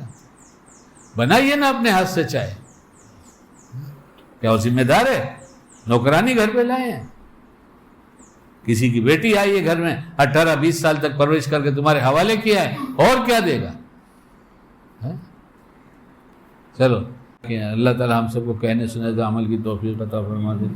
نا اپنے ہاتھ سے چائے. کیا وہ ذمہ دار ہے؟ نوکرانی گھر پہ لائے ہیں. کسی کی بیٹی آئی ہے گھر میں، 18-20 سال تک پرورش کر کے تمہارے حوالے کیا ہے، اور کیا دے گا؟ چلو اللہ تعالی ہم سب کو کہنے سنے عمل کی توفیق عطا فرما دے.